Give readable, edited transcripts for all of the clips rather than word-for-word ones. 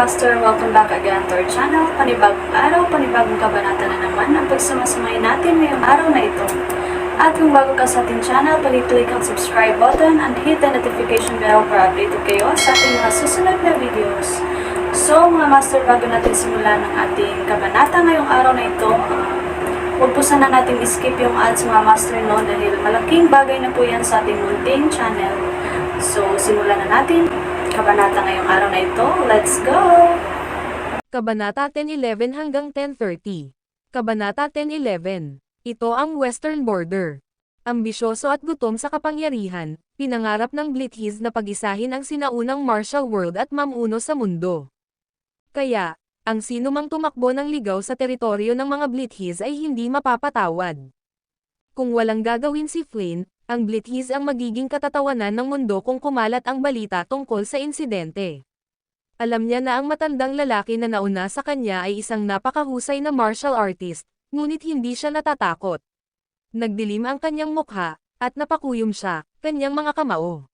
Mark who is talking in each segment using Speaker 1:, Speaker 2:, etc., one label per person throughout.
Speaker 1: Master, welcome back again to our channel. Panibagong araw, panibagong kabanata na naman ang pagsumasumay natin ngayong araw na ito. At kung bago ka sa ating channel, pag-click ang subscribe button and hit the notification bell para updated kayo sa ating mga susunod na videos. So mga Master, bago natin simulan ang ating kabanata ngayong araw na ito, huwag po sana natin skip yung ads mga Master, no, dahil malaking bagay na po yan sa ating munting channel. So simulan na natin kabanata ngayong araw na ito. Let's go!
Speaker 2: Kabanata 10:11 hanggang 10:30. Kabanata 10:11. Ito ang Western Border. Ambisyoso at gutom sa kapangyarihan, pinangarap ng Blithiz na pag-isahin ang sinaunang martial world at mamuno sa mundo. Kaya, ang sinumang tumakbo ng ligaw sa teritoryo ng mga Blithiz ay hindi mapapatawad. Kung walang gagawin si Flynn, ang Blithiz ang magiging katatawanan ng mundo kung kumalat ang balita tungkol sa insidente. Alam niya na ang matandang lalaki na nauna sa kanya ay isang napakahusay na martial artist, ngunit hindi siya natatakot. Nagdilim ang kanyang mukha, at napakuyom siya, kanyang mga kamao.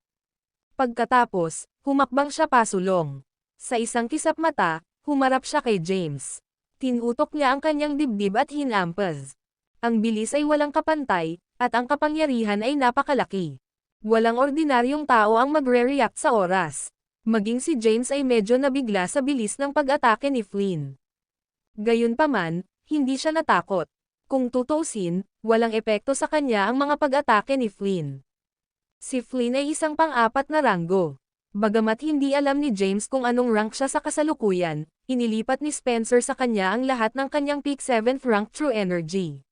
Speaker 2: Pagkatapos, humakbang siya pasulong. Sa isang kisap mata, humarap siya kay James. Tinutok niya ang kanyang dibdib at hinampas. Ang bilis ay walang kapantay, at ang kapangyarihan ay napakalaki. Walang ordinaryong tao ang magre-react sa oras. Maging si James ay medyo nabigla sa bilis ng pag-atake ni Flynn. Gayunpaman, hindi siya natakot. Kung tutusin, walang epekto sa kanya ang mga pag-atake ni Flynn. Si Flynn ay isang pang-apat na ranggo. Bagamat hindi alam ni James kung anong rank siya sa kasalukuyan, inilipat ni Spencer sa kanya ang lahat ng kanyang peak 7th rank True Energy.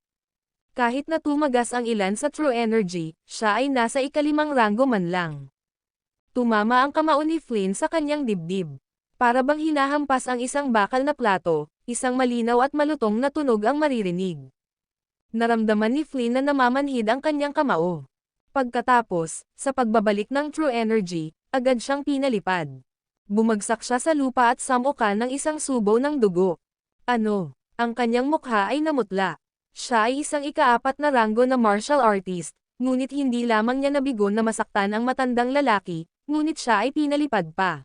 Speaker 2: Kahit na tumagas ang ilan sa True Energy, siya ay nasa ikalimang ranggo man lang. Tumama ang kamao ni Flynn sa kanyang dibdib. Para bang hinahampas ang isang bakal na plato, isang malinaw at malutong na tunog ang maririnig. Naramdaman ni Flynn na namamanhid ang kanyang kamao. Pagkatapos, sa pagbabalik ng True Energy, agad siyang pinalipad. Bumagsak siya sa lupa at samukan ng isang subo ng dugo. Ano? Ang kanyang mukha ay namutla. Siya ay isang ika-4 na ranggo na martial artist, ngunit hindi lamang niya nabigo na masaktan ang matandang lalaki, ngunit siya ay pinalipad pa.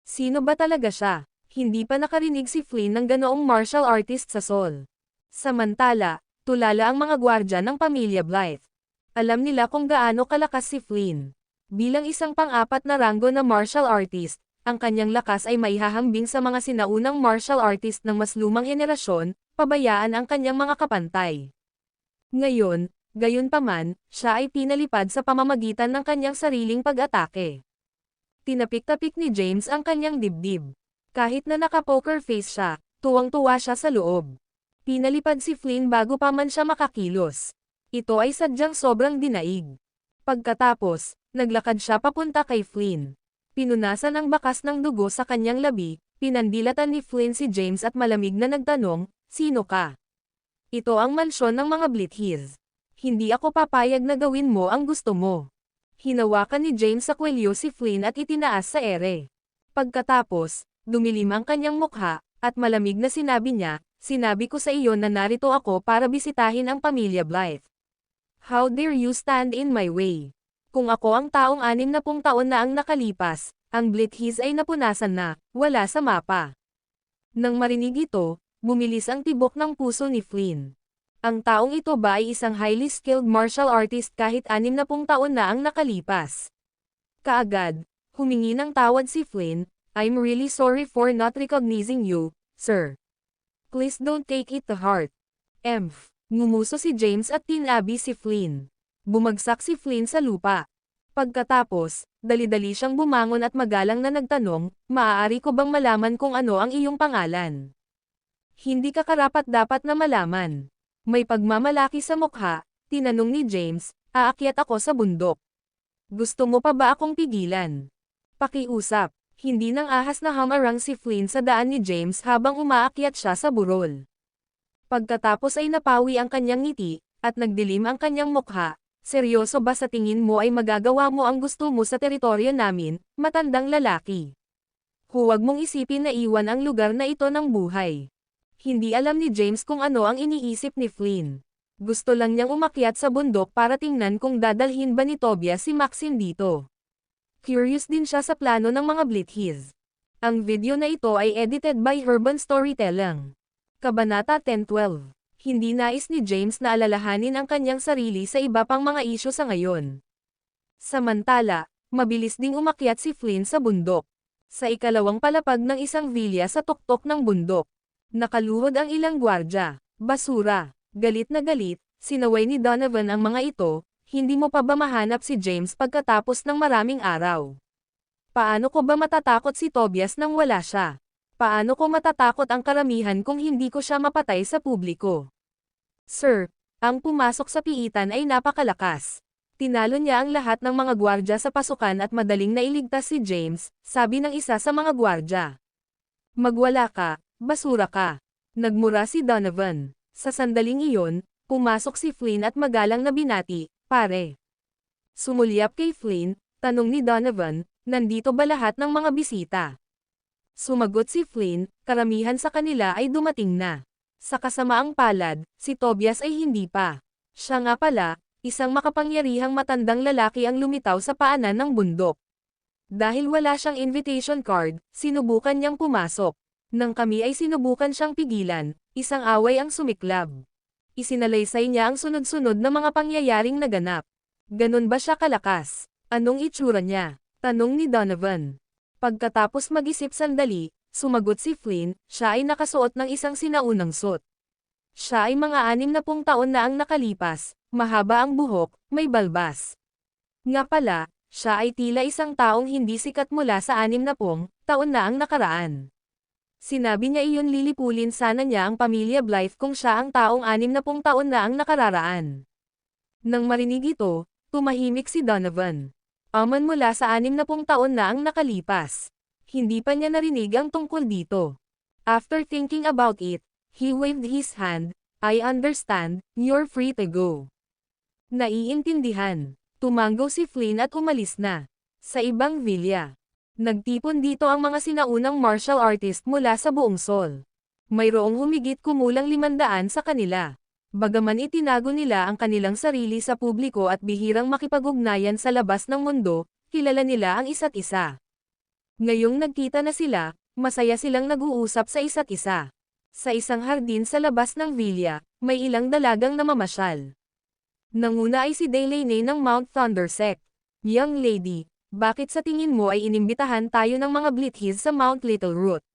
Speaker 2: Sino ba talaga siya? Hindi pa nakarinig si Flynn ng ganoong martial artist sa Sol. Samantala, tulala ang mga gwardya ng pamilya Blythe. Alam nila kung gaano kalakas si Flynn. Bilang isang pang-4 na ranggo na martial artist, ang kanyang lakas ay maihahambing sa mga sinaunang martial artist ng mas lumang henerasyon, pabayaan ang kanyang mga kapantay. Ngayon, gayunpaman, siya ay pinalipad sa pamamagitan ng kanyang sariling pag-atake. Tinapik-tapik ni James ang kanyang dibdib. Kahit na naka-poker face siya, tuwang-tuwa siya sa loob. Pinalipad si Flynn bago pa man siya makakilos. Ito ay sadyang sobrang dinaig. Pagkatapos, naglakad siya papunta kay Flynn. Pinunasan ang bakas ng dugo sa kanyang labi, pinandilatan ni Flynn si James at malamig na nagtanong, "Sino ka?" "Ito ang mansyon ng mga Blithiz. Hindi ako papayag na gawin mo ang gusto mo." Hinawakan ni James sa kwelyo si Flynn at itinaas sa ere. Pagkatapos, dumilim ang kanyang mukha, at malamig na sinabi niya, "Sinabi ko sa iyo na narito ako para bisitahin ang pamilya Blythe. How dare you stand in my way? Kung ako ang taong 60 taon na ang nakalipas, ang Blithiz ay napunasan na, wala sa mapa." Nang marinig ito, bumilis ang tibok ng puso ni Flynn. Ang taong ito ba ay isang highly skilled martial artist kahit 60 taon na ang nakalipas? Kaagad, humingi ng tawad si Flynn, "I'm really sorry for not recognizing you, sir. Please don't take it to heart." Ngumuso si James at tinabi si Flynn. Bumagsak si Flynn sa lupa. Pagkatapos, dali-dali siyang bumangon at magalang na nagtanong, "Maaari ko bang malaman kung ano ang iyong pangalan?" "Hindi ka karapat-dapat na malaman." May pagmamalaki sa mukha, tinanong ni James, "Aakyat ako sa bundok. Gusto mo pa ba akong pigilan?" Pakiusap, hindi nang ahas na hamarang si Flynn sa daan ni James habang umaakyat siya sa burol. Pagkatapos ay napawi ang kanyang ngiti, at nagdilim ang kanyang mukha. "Seryoso ba sa tingin mo ay magagawa mo ang gusto mo sa teritoryo namin, matandang lalaki? Huwag mong isipin na iwan ang lugar na ito ng buhay." Hindi alam ni James kung ano ang iniisip ni Flynn. Gusto lang niyang umakyat sa bundok para tingnan kung dadalhin ba ni Tobias si Maxine dito. Curious din siya sa plano ng mga Blithiz. Ang video na ito ay edited by Urban Storytelling. Kabanata 10:12. Hindi nais ni James na alalahanin ang kanyang sarili sa iba pang mga isyu sa ngayon. Samantala, mabilis ding umakyat si Flynn sa bundok. Sa ikalawang palapag ng isang vilya sa tuktok ng bundok. Nakaluhod ang ilang gwardya. Basura. Galit na galit, sinaway ni Donovan ang mga ito. Hindi mo pa ba mahanap si James pagkatapos ng maraming araw? Paano ko ba matatakot si Tobias nang wala siya? Paano ko matatakot ang karamihan kung hindi ko siya mapatay sa publiko? Sir, ang pumasok sa piitan ay napakalakas. Tinalo niya ang lahat ng mga gwardya sa pasukan at madaling nailigtas si James, sabi ng isa sa mga gwardya. Magwala ka, basura ka. Nagmura si Donovan. Sa sandaling iyon, pumasok si Flynn at magalang na binati, pare. Sumulyap kay Flynn, tanong ni Donovan, nandito ba lahat ng mga bisita? Sumagot si Flynn, karamihan sa kanila ay dumating na. Sa kasamaang palad, si Tobias ay hindi pa. Siya nga pala, isang makapangyarihang matandang lalaki ang lumitaw sa paanan ng bundok. Dahil wala siyang invitation card, sinubukan niyang pumasok. Nang kami ay sinubukan siyang pigilan, isang away ang sumiklab. Isinalaysay niya ang sunod-sunod na mga pangyayaring naganap. Ganon ba siya kalakas? Anong itsura niya? Tanong ni Donovan. Pagkatapos mag-isip sandali, sumagot si Flynn, siya ay nakasuot ng isang sinaunang suit. Siya ay mga 60 taon na ang nakalipas, mahaba ang buhok, may balbas. Nga pala, siya ay tila isang taong hindi sikat mula sa 60 taon na ang nakaraan. Sinabi niya iyon lilipulin sana niya ang pamilya Blythe kung siya ang taong 60 taon na ang nakararaan. Nang marinig ito, tumahimik si Donovan. Aman mula sa 60 taon na ang nakalipas. Hindi pa niya narinig ang tungkol dito. After thinking about it, he waved his hand, I understand, you're free to go. Naiintindihan. Tumanggo si Flynn at umalis na. Sa ibang vilya. Nagtipon dito ang mga sinaunang martial artist mula sa buong Seoul. Mayroong humigit kumulang 500 sa kanila. Bagaman itinago nila ang kanilang sarili sa publiko at bihirang makipag-ugnayan sa labas ng mundo, kilala nila ang isa't isa. Ngayong nagkita na sila, masaya silang nag-uusap sa isa't isa. Sa isang hardin sa labas ng vilya, may ilang dalagang namamasyal. Nanguna ay si Delaney ng Mount Thundersect. Young lady, bakit sa tingin mo ay inimbitahan tayo ng mga Blithies sa Mount Little Root?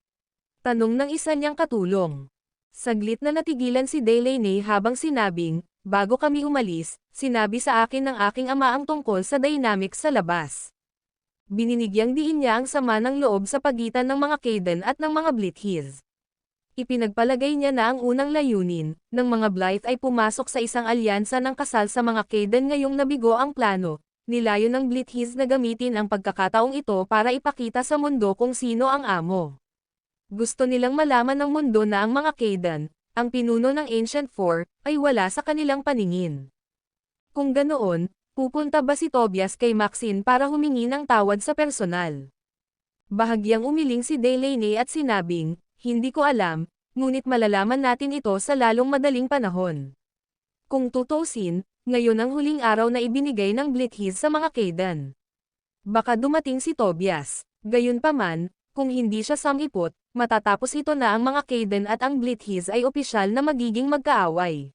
Speaker 2: Tanong ng isa niyang katulong. Saglit na natigilan si Delaney habang sinabing, bago kami umalis, sinabi sa akin ng aking ama ang tungkol sa dynamics sa labas. Bininigyang diin niya ang sama ng loob sa pagitan ng mga Kaden at ng mga Blithies. Ipinagpalagay niya na ang unang layunin ng mga Blythe ay pumasok sa isang alyansa ng kasal sa mga Kaden ngayong nabigo ang plano. Nilayon ng Blithies na gamitin ang pagkakataong ito para ipakita sa mundo kung sino ang amo. Gusto nilang malaman ng mundo na ang mga Kaden, ang pinuno ng Ancient Four, ay wala sa kanilang paningin. Kung ganoon, pupunta ba si Tobias kay Maxine para humingi ng tawad sa personal? Bahagyang umiling si Delaney at sinabing, hindi ko alam, ngunit malalaman natin ito sa lalong madaling panahon. Kung tutuusin, ngayon ang huling araw na ibinigay ng Blithies sa mga Kaden. Baka dumating si Tobias, gayunpaman, kung hindi siya samipot, matatapos ito na ang mga Kaden at ang Blithies ay opisyal na magiging magkaaway.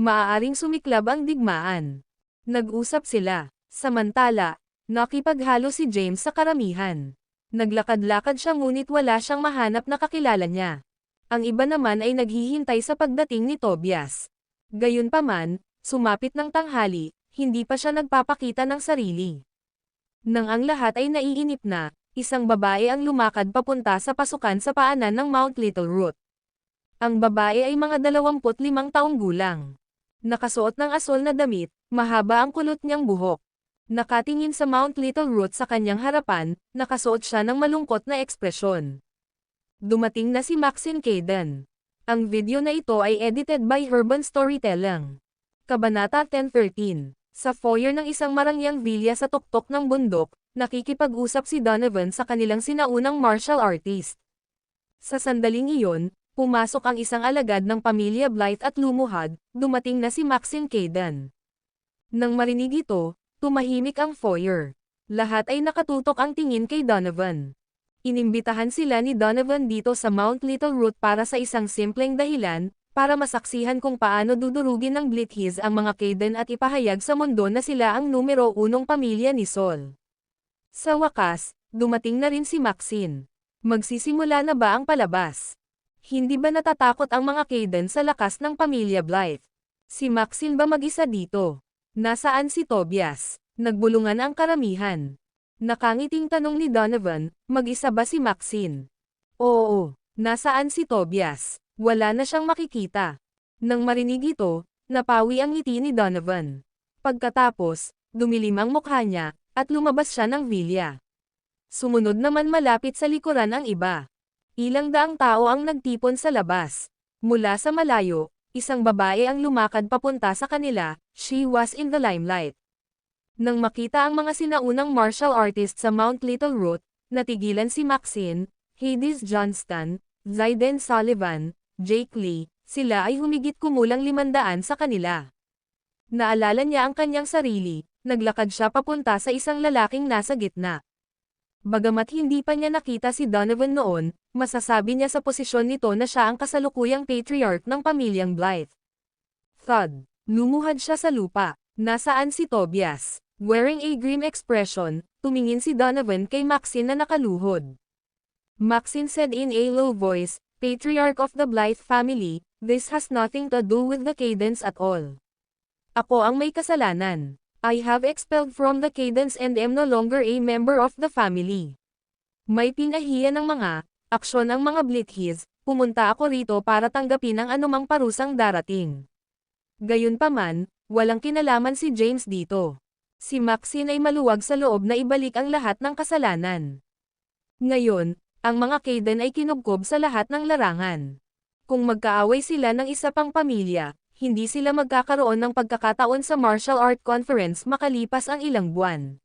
Speaker 2: Maaaring sumiklab ang digmaan. Nag-usap sila. Samantala, nakipaghalo si James sa karamihan. Naglakad-lakad siya ngunit wala siyang mahanap na kakilala niya. Ang iba naman ay naghihintay sa pagdating ni Tobias. Gayunpaman, sumapit ng tanghali, hindi pa siya nagpapakita ng sarili. Nang ang lahat ay naiinip na, isang babae ang lumakad papunta sa pasukan sa paanan ng Mount Little Root. Ang babae ay mga 25 taong gulang. Nakasuot ng asol na damit, mahaba ang kulot niyang buhok. Nakatingin sa Mount Little Root sa kanyang harapan, nakasuot siya ng malungkot na ekspresyon. Dumating na si Maxine Kaden. Ang video na ito ay edited by Urban Storytelling. Kabanata 10:13. Sa foyer ng isang marangyang vilya sa tuktok ng bundok, nakikipag-usap si Donovan sa kanilang sinaunang martial artist. Sa sandaling iyon, pumasok ang isang alagad ng pamilya Blythe at lumuhad, dumating na si Maxine Kaden. Nang marinig ito, tumahimik ang foyer. Lahat ay nakatutok ang tingin kay Donovan. Inimbitahan sila ni Donovan dito sa Mount Little Root para sa isang simpleng dahilan, para masaksihan kung paano dudurugin ng Blithies ang mga Kaden at ipahayag sa mundo na sila ang numero 1 pamilya ni Saul. Sa wakas, dumating na rin si Maxine. Magsisimula na ba ang palabas? Hindi ba natatakot ang mga Kaden sa lakas ng pamilya Blythe? Si Maxine ba mag-isa dito? Nasaan si Tobias? Nagbulungan ang karamihan. Nakangiting tanong ni Donovan, mag-isa ba si Maxine? Oo, nasaan si Tobias? Wala na siyang makikita. Nang marinig ito, napawi ang ngiti ni Donovan. Pagkatapos, dumilim ang mukha niya, at lumabas siya ng villa. Sumunod naman malapit sa likuran ang iba. Ilang daang tao ang nagtipon sa labas. Mula sa malayo, isang babae ang lumakad papunta sa kanila, she was in the limelight. Nang makita ang mga sinaunang martial artist sa Mount Little Root, natigilan si Maxine, Hades Johnston, Zayden Sullivan, Jake Lee, sila ay humigit kumulang 500 sa kanila. Naalala niya ang kanyang sarili, naglakad siya papunta sa isang lalaking nasa gitna. Bagamat hindi pa niya nakita si Donovan noon, masasabi niya sa posisyon nito na siya ang kasalukuyang patriarch ng pamilyang Blythe. Thud. Lumuhad siya sa lupa. Nasaan si Tobias? Wearing a grim expression, tumingin si Donovan kay Maxine na nakaluhod. Maxine said in a low voice, Patriarch of the Blythe family, this has nothing to do with the Cadence at all. Ako ang may kasalanan. I have expelled from the Cadence and am no longer a member of the family. May pinahiya ng mga aksyon ng mga Blithies, pumunta ako rito para tanggapin ang anumang parusang darating. Gayunpaman, walang kinalaman si James dito. Si Maxine ay maluwag sa loob na ibalik ang lahat ng kasalanan. Ngayon, ang mga Kaden ay kinubkob sa lahat ng larangan. Kung magkaaway sila ng isa pang pamilya, hindi sila magkakaroon ng pagkakataon sa martial art conference makalipas ang ilang buwan.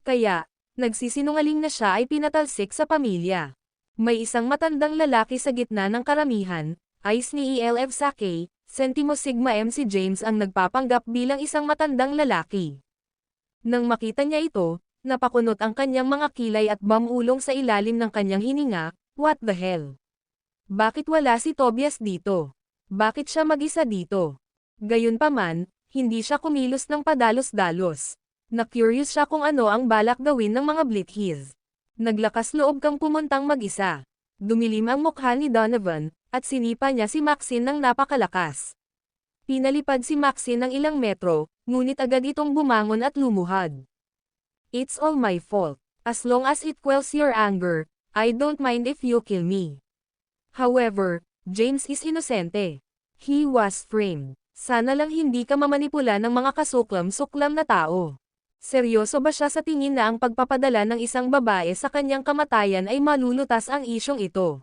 Speaker 2: Kaya, nagsisinungaling na siya ay pinatalsik sa pamilya. May isang matandang lalaki sa gitna ng karamihan, Ice ni ELF Sake, Centimo Sigma M si James ang nagpapanggap bilang isang matandang lalaki. Nang makita niya ito, napakunot ang kanyang mga kilay at mamulong sa ilalim ng kanyang hininga, what the hell? Bakit wala si Tobias dito? Bakit siya mag-isa dito? Gayunpaman, hindi siya kumilos ng padalos-dalos. Na-curious siya kung ano ang balak gawin ng mga Blithies. Naglakas loob kang pumuntang mag-isa. Dumilim ang mukha ni Donovan, at sinipa niya si Maxine ng napakalakas. Pinalipad si Maxine ng ilang metro, ngunit agad itong bumangon at lumuhad. It's all my fault. As long as it quells your anger, I don't mind if you kill me. However, James is inosente. He was framed. Sana lang hindi ka mamanipula ng mga kasuklam-suklam na tao. Seryoso ba siya sa tingin na ang pagpapadala ng isang babae sa kanyang kamatayan ay malulutas ang isyong ito?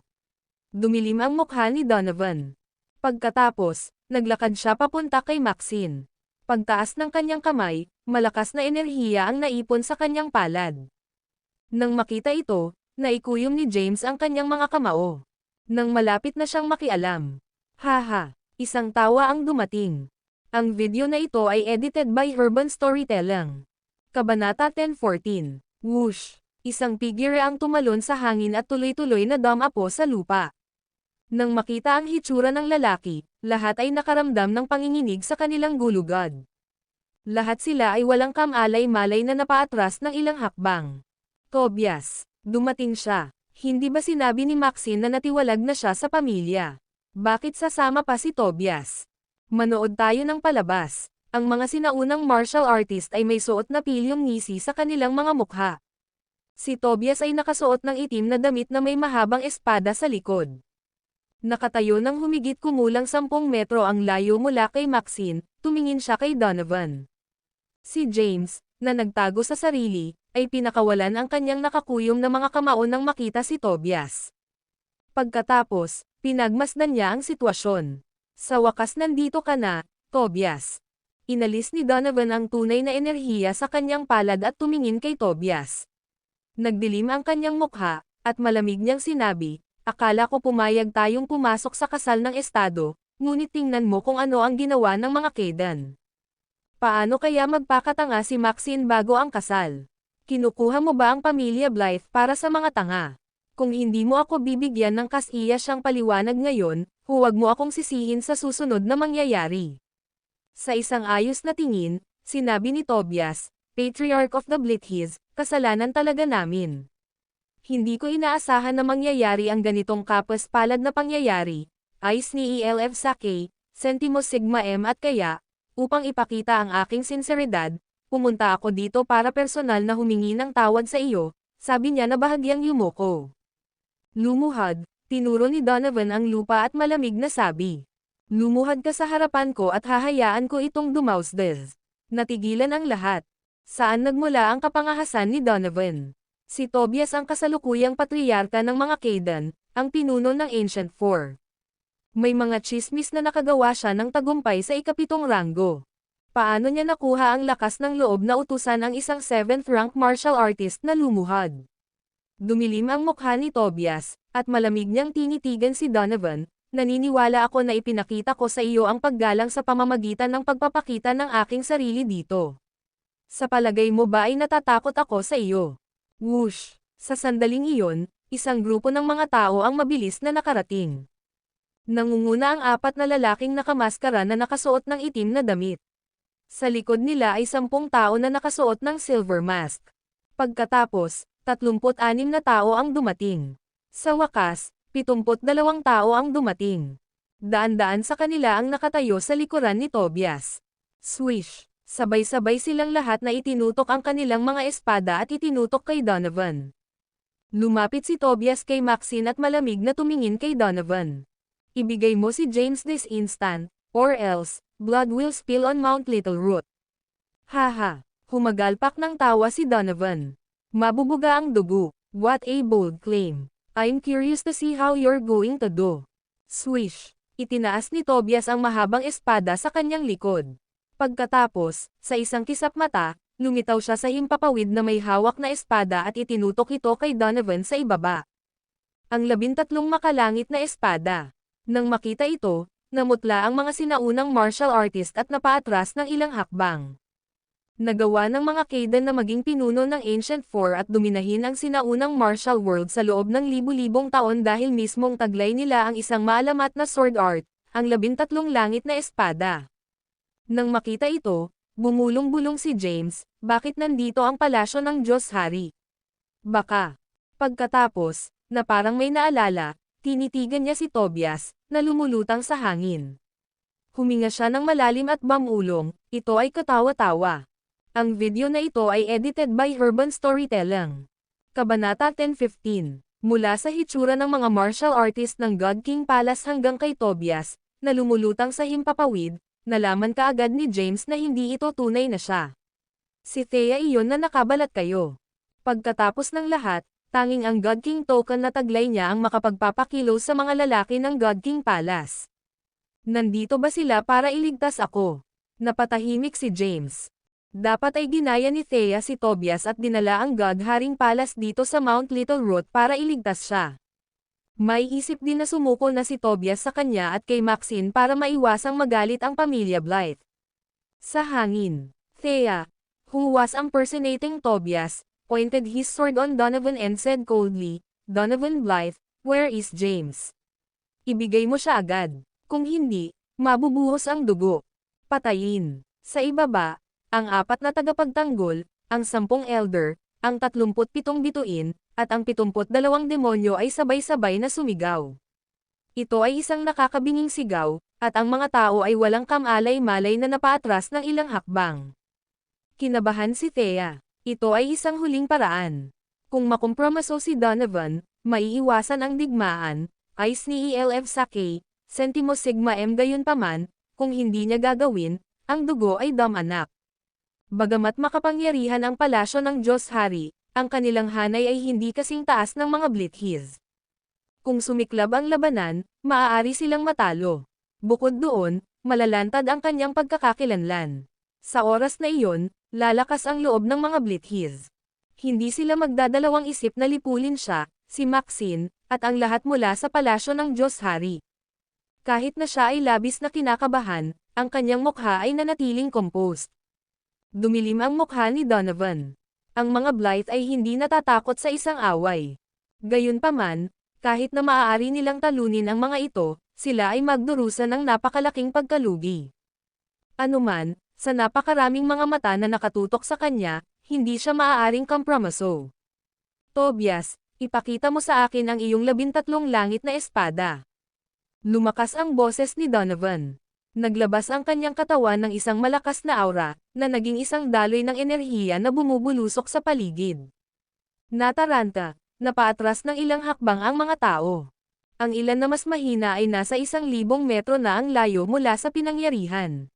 Speaker 2: Dumilim ang mukha ni Donovan. Pagkatapos, naglakad siya papunta kay Maxine. Pagtaas ng kanyang kamay, malakas na enerhiya ang naipon sa kanyang palad. Nang makita ito, naikuyom ni James ang kanyang mga kamao. Nang malapit na siyang makialam. Haha, isang tawa ang dumating. Ang video na ito ay edited by Urban Storytelling. Kabanata 10:14. Whoosh! Isang figure ang tumalon sa hangin at tuloy-tuloy na dumapo sa lupa. Nang makita ang hitsura ng lalaki, lahat ay nakaramdam ng panginginig sa kanilang gulugad. Lahat sila ay walang kamalay-malay na napaatras ng ilang hakbang. Tobias, dumating siya. Hindi ba sinabi ni Maxine na natiwalag na siya sa pamilya? Bakit sasama pa si Tobias? Manood tayo ng palabas. Ang mga sinaunang martial artist ay may suot na pilyong ngisi sa kanilang mga mukha. Si Tobias ay nakasuot ng itim na damit na may mahabang espada sa likod. Nakatayo ng humigit kumulang 10 metro ang layo mula kay Maxine, tumingin siya kay Donovan. Si James, na nagtago sa sarili, ay pinakawalan ang kanyang nakakuyom na mga kamao nang makita si Tobias. Pagkatapos, pinagmasdan niya ang sitwasyon. Sa wakas nandito ka na, Tobias. Inalis ni Donovan ang tunay na enerhiya sa kanyang palad at tumingin kay Tobias. Nagdilim ang kanyang mukha, at malamig niyang sinabi, akala ko pumayag tayong pumasok sa kasal ng estado, ngunit tingnan mo kung ano ang ginawa ng mga Kaden. Paano kaya magpakatanga si Maxine bago ang kasal? Kinukuha mo ba ang pamilya Blythe para sa mga tanga? Kung hindi mo ako bibigyan ng kasiyasyang paliwanag ngayon, huwag mo akong sisihin sa susunod na mangyayari. Sa isang ayos na tingin, sinabi ni Tobias, Patriarch of the Blithiz, kasalanan talaga namin. Hindi ko inaasahan na mangyayari ang ganitong kapos-palad na pangyayari, ayos ni ELF Sake, Centimo Sigma M at kaya, upang ipakita ang aking sinseridad, pumunta ako dito para personal na humingi ng tawad sa iyo, sabi niya na bahagyang yumuko. Lumuhad, tinuro ni Donovan ang lupa at malamig na sabi. Lumuhad ka sa harapan ko at hahayaan ko itong dumausdes. Natigilan ang lahat. Saan nagmula ang kapangahasan ni Donovan? Si Tobias ang kasalukuyang patriarka ng mga Kaidan, ang pinuno ng Ancient Four. May mga chismis na nakagawa siya ng tagumpay sa ikapitong ranggo. Paano niya nakuha ang lakas ng loob na utusan ang isang 7th rank martial artist na lumuhad? Dumilim ang mukha ni Tobias, at malamig niyang tinitigan si Donovan, naniniwala ako na ipinakita ko sa iyo ang paggalang sa pamamagitan ng pagpapakita ng aking sarili dito. Sa palagay mo ba ay natatakot ako sa iyo? Whoosh! Sa sandaling iyon, isang grupo ng mga tao ang mabilis na nakarating. Nangunguna ang 4 na lalaking nakamaskara na nakasuot ng itim na damit. Sa likod nila ay 10 tao na nakasuot ng silver mask. Pagkatapos, 36 na tao ang dumating. Sa wakas, 72 tao ang dumating. Daan-daan sa kanila ang nakatayo sa likuran ni Tobias. Swish! Sabay-sabay silang lahat na itinutok ang kanilang mga espada at itinutok kay Donovan. Lumapit si Tobias kay Maxine at malamig na tumingin kay Donovan. Ibigay mo si James this instant, or else, blood will spill on Mount Littleroot. Haha! Humagalpak ng tawa si Donovan. Mabubuga ang dugo. What a bold claim. I'm curious to see how you're going to do. Swish! Itinaas ni Tobias ang mahabang espada sa kanyang likod. Pagkatapos, sa isang kisap mata, lumitaw siya sa himpapawid na may hawak na espada at itinutok ito kay Donovan sa ibaba. Ang 13 makalangit na espada. Nang makita ito, namutla ang mga sinaunang martial artist at napaatras ng ilang hakbang. Nagawa ng mga Kaidan na maging pinuno ng Ancient Four at dominahin ang sinaunang martial world sa loob ng libu-libong taon dahil mismong taglay nila ang isang maalamat na sword art, ang 13 langit na espada. Nang makita ito, bumulong-bulong si James, bakit nandito ang palasyo ng Diyos Hari? Baka. Pagkatapos, na parang may naalala, tinitigan niya si Tobias, na lumulutang sa hangin. Huminga siya ng malalim at bamulong, ito ay katawa-tawa. Ang video na ito ay edited by Urban Storytelling. Kabanata 10:15. Mula sa hitsura ng mga martial artist ng God King Palace hanggang kay Tobias, na lumulutang sa himpapawid, nalaman kaagad ni James na hindi ito tunay na siya. Si Thea iyon na nakabalat kayo. Pagkatapos ng lahat, tanging ang God King token na taglay niya ang makapagpapakilos sa mga lalaki ng God King Palace. Nandito ba sila para iligtas ako? Napatahimik si James. Dapat ay ginaya ni Thea si Tobias at dinala ang God Haring Palace dito sa Mount Littleroot para iligtas siya. May isip din na sumuko na si Tobias sa kanya at kay Maxine para maiwasang magalit ang pamilya Blythe. Sa hangin, Thea, who was impersonating Tobias, pointed his sword on Donovan and said coldly, Donovan Blythe, where is James? Ibigay mo siya agad. Kung hindi, mabubuhos ang dugo. Patayin. Sa ibaba, ang 4 na tagapagtanggol, ang 10 elder, ang 37 bituin, at ang 72 demonyo ay sabay-sabay na sumigaw. Ito ay isang nakakabinging sigaw, at ang mga tao ay walang kamalay-malay na napaatras ng ilang hakbang. Kinabahan si Thea. Ito ay isang huling paraan. Kung makompromiso si Donovan, maiiwasan ang digmaan, ayos ni ELF Sake, Centimo Sigma M gayunpaman, kung hindi niya gagawin, ang dugo ay damanak. Bagamat makapangyarihan ang palasyo ng Diyos Hari, ang kanilang hanay ay hindi kasing taas ng mga Blithiz. Kung sumiklab ang labanan, maaari silang matalo. Bukod doon, malalantad ang kanyang pagkakakilanlan. Sa oras na iyon, lalakas ang loob ng mga Blithiz. Hindi sila magdadalawang isip na lipulin siya, si Maxine, at ang lahat mula sa palasyo ng Diyos Hari. Kahit na siya ay labis na kinakabahan, ang kanyang mukha ay nanatiling composed. Dumilim ang mukha ni Donovan. Ang mga Blythe ay hindi natatakot sa isang away. Gayunpaman, kahit na maaari nilang talunin ang mga ito, sila ay magdurusa ng napakalaking pagkalugi. Anuman, sa napakaraming mga mata na nakatutok sa kanya, hindi siya maaaring kompromiso. Tobias, ipakita mo sa akin ang iyong 13 langit na espada. Lumakas ang boses ni Donovan. Naglabas ang kanyang katawan ng isang malakas na aura, na naging isang daloy ng enerhiya na bumubulusok sa paligid. Nataranta, napaatras ng ilang hakbang ang mga tao. Ang ilan na mas mahina ay nasa 1,000 metro na ang layo mula sa pinangyarihan.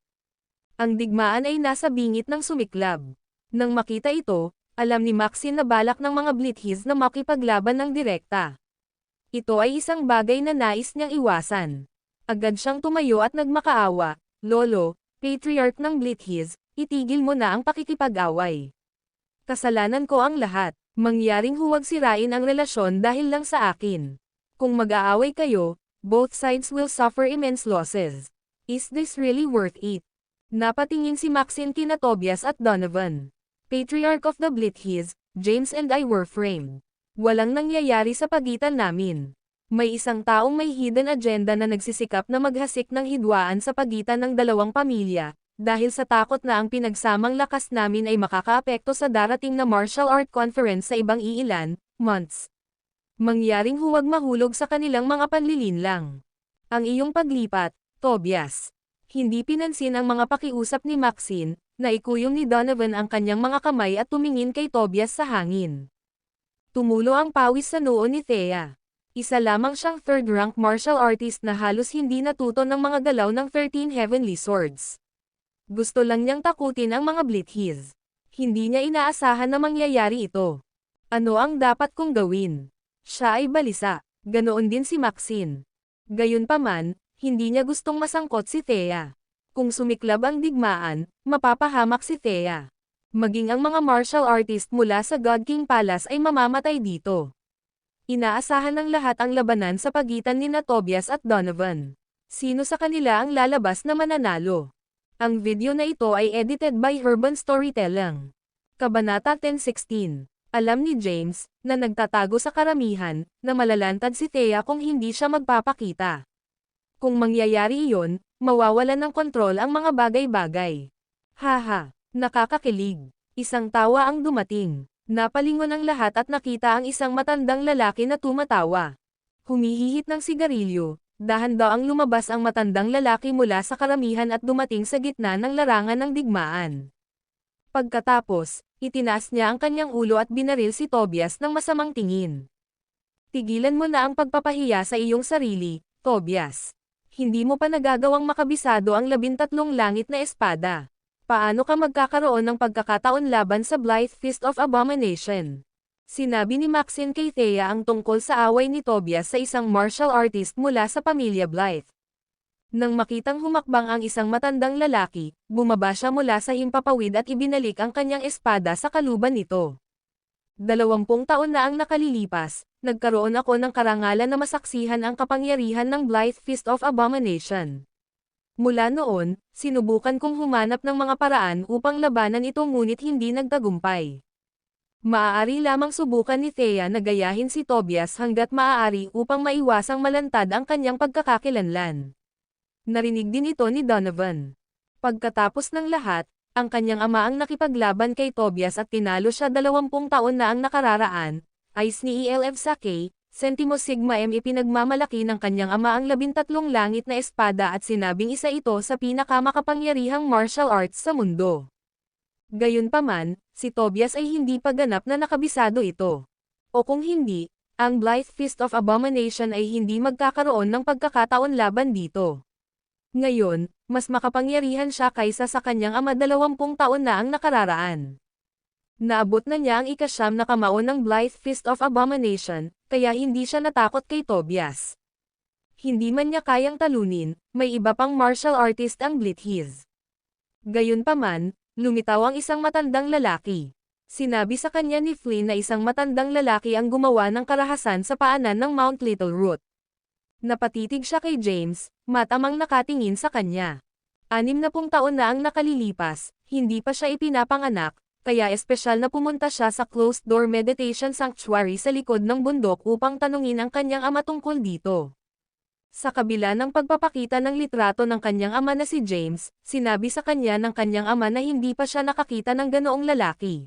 Speaker 2: Ang digmaan ay nasa bingit ng sumiklab. Nang makita ito, alam ni Maxine na balak ng mga Blithiz na makipaglaban ng direkta. Ito ay isang bagay na nais niyang iwasan. Agad siyang tumayo at nagmakaawa, "Lolo, Patriarch ng Blithiz, itigil mo na ang pakikipag-away. Kasalanan ko ang lahat, mangyaring huwag sirain ang relasyon dahil lang sa akin. Kung mag-aaway kayo, both sides will suffer immense losses. Is this really worth it?" Napatingin si Maxine kina Tobias at Donovan. "Patriarch of the Blithiz, James and I were framed. Walang nangyayari sa pagitan namin. May isang taong may hidden agenda na nagsisikap na maghasik ng hidwaan sa pagitan ng dalawang pamilya, dahil sa takot na ang pinagsamang lakas namin ay makakaapekto sa darating na martial art conference sa ibang iilan, months. Mangyaring huwag mahulog sa kanilang mga panlilinlang. Ang iyong paglipat, Tobias." Hindi pinansin ang mga pakiusap ni Maxine, na ikuyong ni Donovan ang kanyang mga kamay at tumingin kay Tobias sa hangin. Tumulo ang pawis sa noo ni Thea. Isa lamang siyang third-rank martial artist na halos hindi natuto ng mga galaw ng 13 Heavenly Swords. Gusto lang niyang takutin ang mga Blithiz. Hindi niya inaasahan na mangyayari ito. Ano ang dapat kong gawin? Siya ay balisa. Ganoon din si Maxine. Gayunpaman, hindi niya gustong masangkot si Thea. Kung sumiklab ang digmaan, mapapahamak si Thea. Maging ang mga martial artist mula sa God King Palace ay mamamatay dito. Inaasahan ng lahat ang labanan sa pagitan ni Tobias at Donovan. Sino sa kanila ang lalabas na mananalo? Ang video na ito ay edited by Urban Storytelling. Kabanata 10:16. Alam ni James, na nagtatago sa karamihan, na malalantad si Thea kung hindi siya magpapakita. Kung mangyayari iyon, mawawalan ng kontrol ang mga bagay-bagay. Haha, nakakakilig. Isang tawa ang dumating. Napalingon ang lahat at nakita ang isang matandang lalaki na tumatawa. Humihihit ng sigarilyo, dahan-daang lumabas ang matandang lalaki mula sa karamihan at dumating sa gitna ng larangan ng digmaan. Pagkatapos, itinaas niya ang kanyang ulo at binaril si Tobias ng masamang tingin. "Tigilan mo na ang pagpapahiya sa iyong sarili, Tobias. Hindi mo pa nagagawang makabisado ang 13 langit na espada. Paano ka magkakaroon ng pagkakataon laban sa Blythe Fist of Abomination?" Sinabi ni Maxine kay Thea ang tungkol sa away ni Tobias sa isang martial artist mula sa pamilya Blythe. Nang makitang humakbang ang isang matandang lalaki, bumaba siya mula sa himpapawid at ibinalik ang kanyang espada sa kaluban nito. 20 taon na ang nakalilipas, nagkaroon ako ng karangalan na masaksihan ang kapangyarihan ng Blythe Fist of Abomination. Mula noon, sinubukan kong humanap ng mga paraan upang labanan ito ngunit hindi nagtagumpay. Maaari lamang subukan ni Thea na gayahin si Tobias hanggat maaari upang maiwasang malantad ang kanyang pagkakakilanlan. Narinig din ito ni Donovan. Pagkatapos ng lahat, ang kanyang ama ang nakipaglaban kay Tobias at tinalo siya 20 taon na ang nakararaan, ayos ni ELF Sake. Centimo Sigma M ipinagmamalaki ng kanyang ama ang 13 langit na espada at sinabing isa ito sa pinakamakapangyarihang martial arts sa mundo. Gayunpaman, si Tobias ay hindi pa ganap na nakabisado ito. O kung hindi, ang Blythe Fist of Abomination ay hindi magkakaroon ng pagkakataon laban dito. Ngayon, mas makapangyarihan siya kaysa sa kanyang ama 20 taon na ang nakararaan. Naabot na niya ang 9 na kamao ng Blythe Fist of Abomination, kaya hindi siya natakot kay Tobias. Hindi man niya kayang talunin, may iba pang martial artist ang Blithiz. Gayunpaman, lumitaw ang isang matandang lalaki. Sinabi sa kanya ni Flynn na isang matandang lalaki ang gumawa ng karahasan sa paanan ng Mount Little Root. Napatitig siya kay James, matamang nakatingin sa kanya. 60 taon na ang nakalilipas, hindi pa siya ipinapanganak, Kaya espesyal na pumunta siya sa closed-door meditation sanctuary sa likod ng bundok upang tanungin ang kanyang ama tungkol dito. Sa kabila ng pagpapakita ng litrato ng kanyang ama na si James, sinabi sa kanya ng kanyang ama na hindi pa siya nakakita ng ganoong lalaki.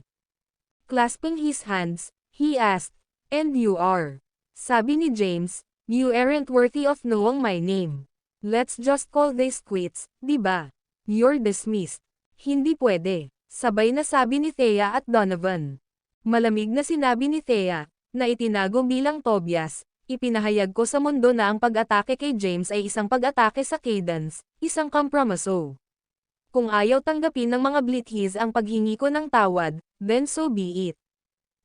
Speaker 2: Clasping his hands, he asked, "And you are?" Sabi ni James, "You aren't worthy of knowing my name. Let's just call this quits, di ba? You're dismissed." Hindi pwede, sabay na sabi ni Thea at Donovan. Malamig na sinabi ni Thea, na itinago bilang Tobias, ipinahayag ko sa mundo na ang pag-atake kay James ay isang pag-atake sa Cadence, isang kompromiso. Kung ayaw tanggapin ng mga Blithies ang paghingi ko ng tawad, then so be it.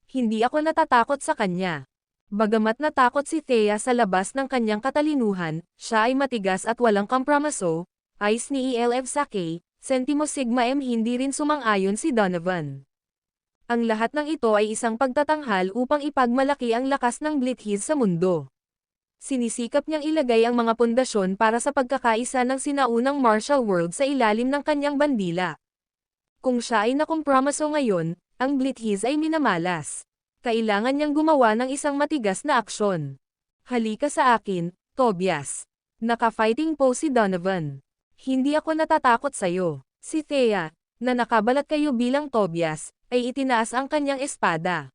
Speaker 2: Hindi ako natatakot sa kanya. Bagamat natakot si Thea sa labas ng kanyang katalinuhan, siya ay matigas at walang kompromiso, ayos ni ELF Sake, Sentimo Sigma M. Hindi rin sumang-ayon si Donovan. Ang lahat ng ito ay isang pagtatanghal upang ipagmalaki ang lakas ng Blithies sa mundo. Sinisikap niyang ilagay ang mga pundasyon para sa pagkakaisa ng sinaunang martial world sa ilalim ng kanyang bandila. Kung siya ay nakompromiso ngayon, ang Blithies ay minamalas. Kailangan niyang gumawa ng isang matigas na aksyon. "Halika sa akin, Tobias." Naka-fighting pose si Donovan. "Hindi ako natatakot sa'yo." Si Thea, na nakabalat kayo bilang Tobias, ay itinaas ang kanyang espada.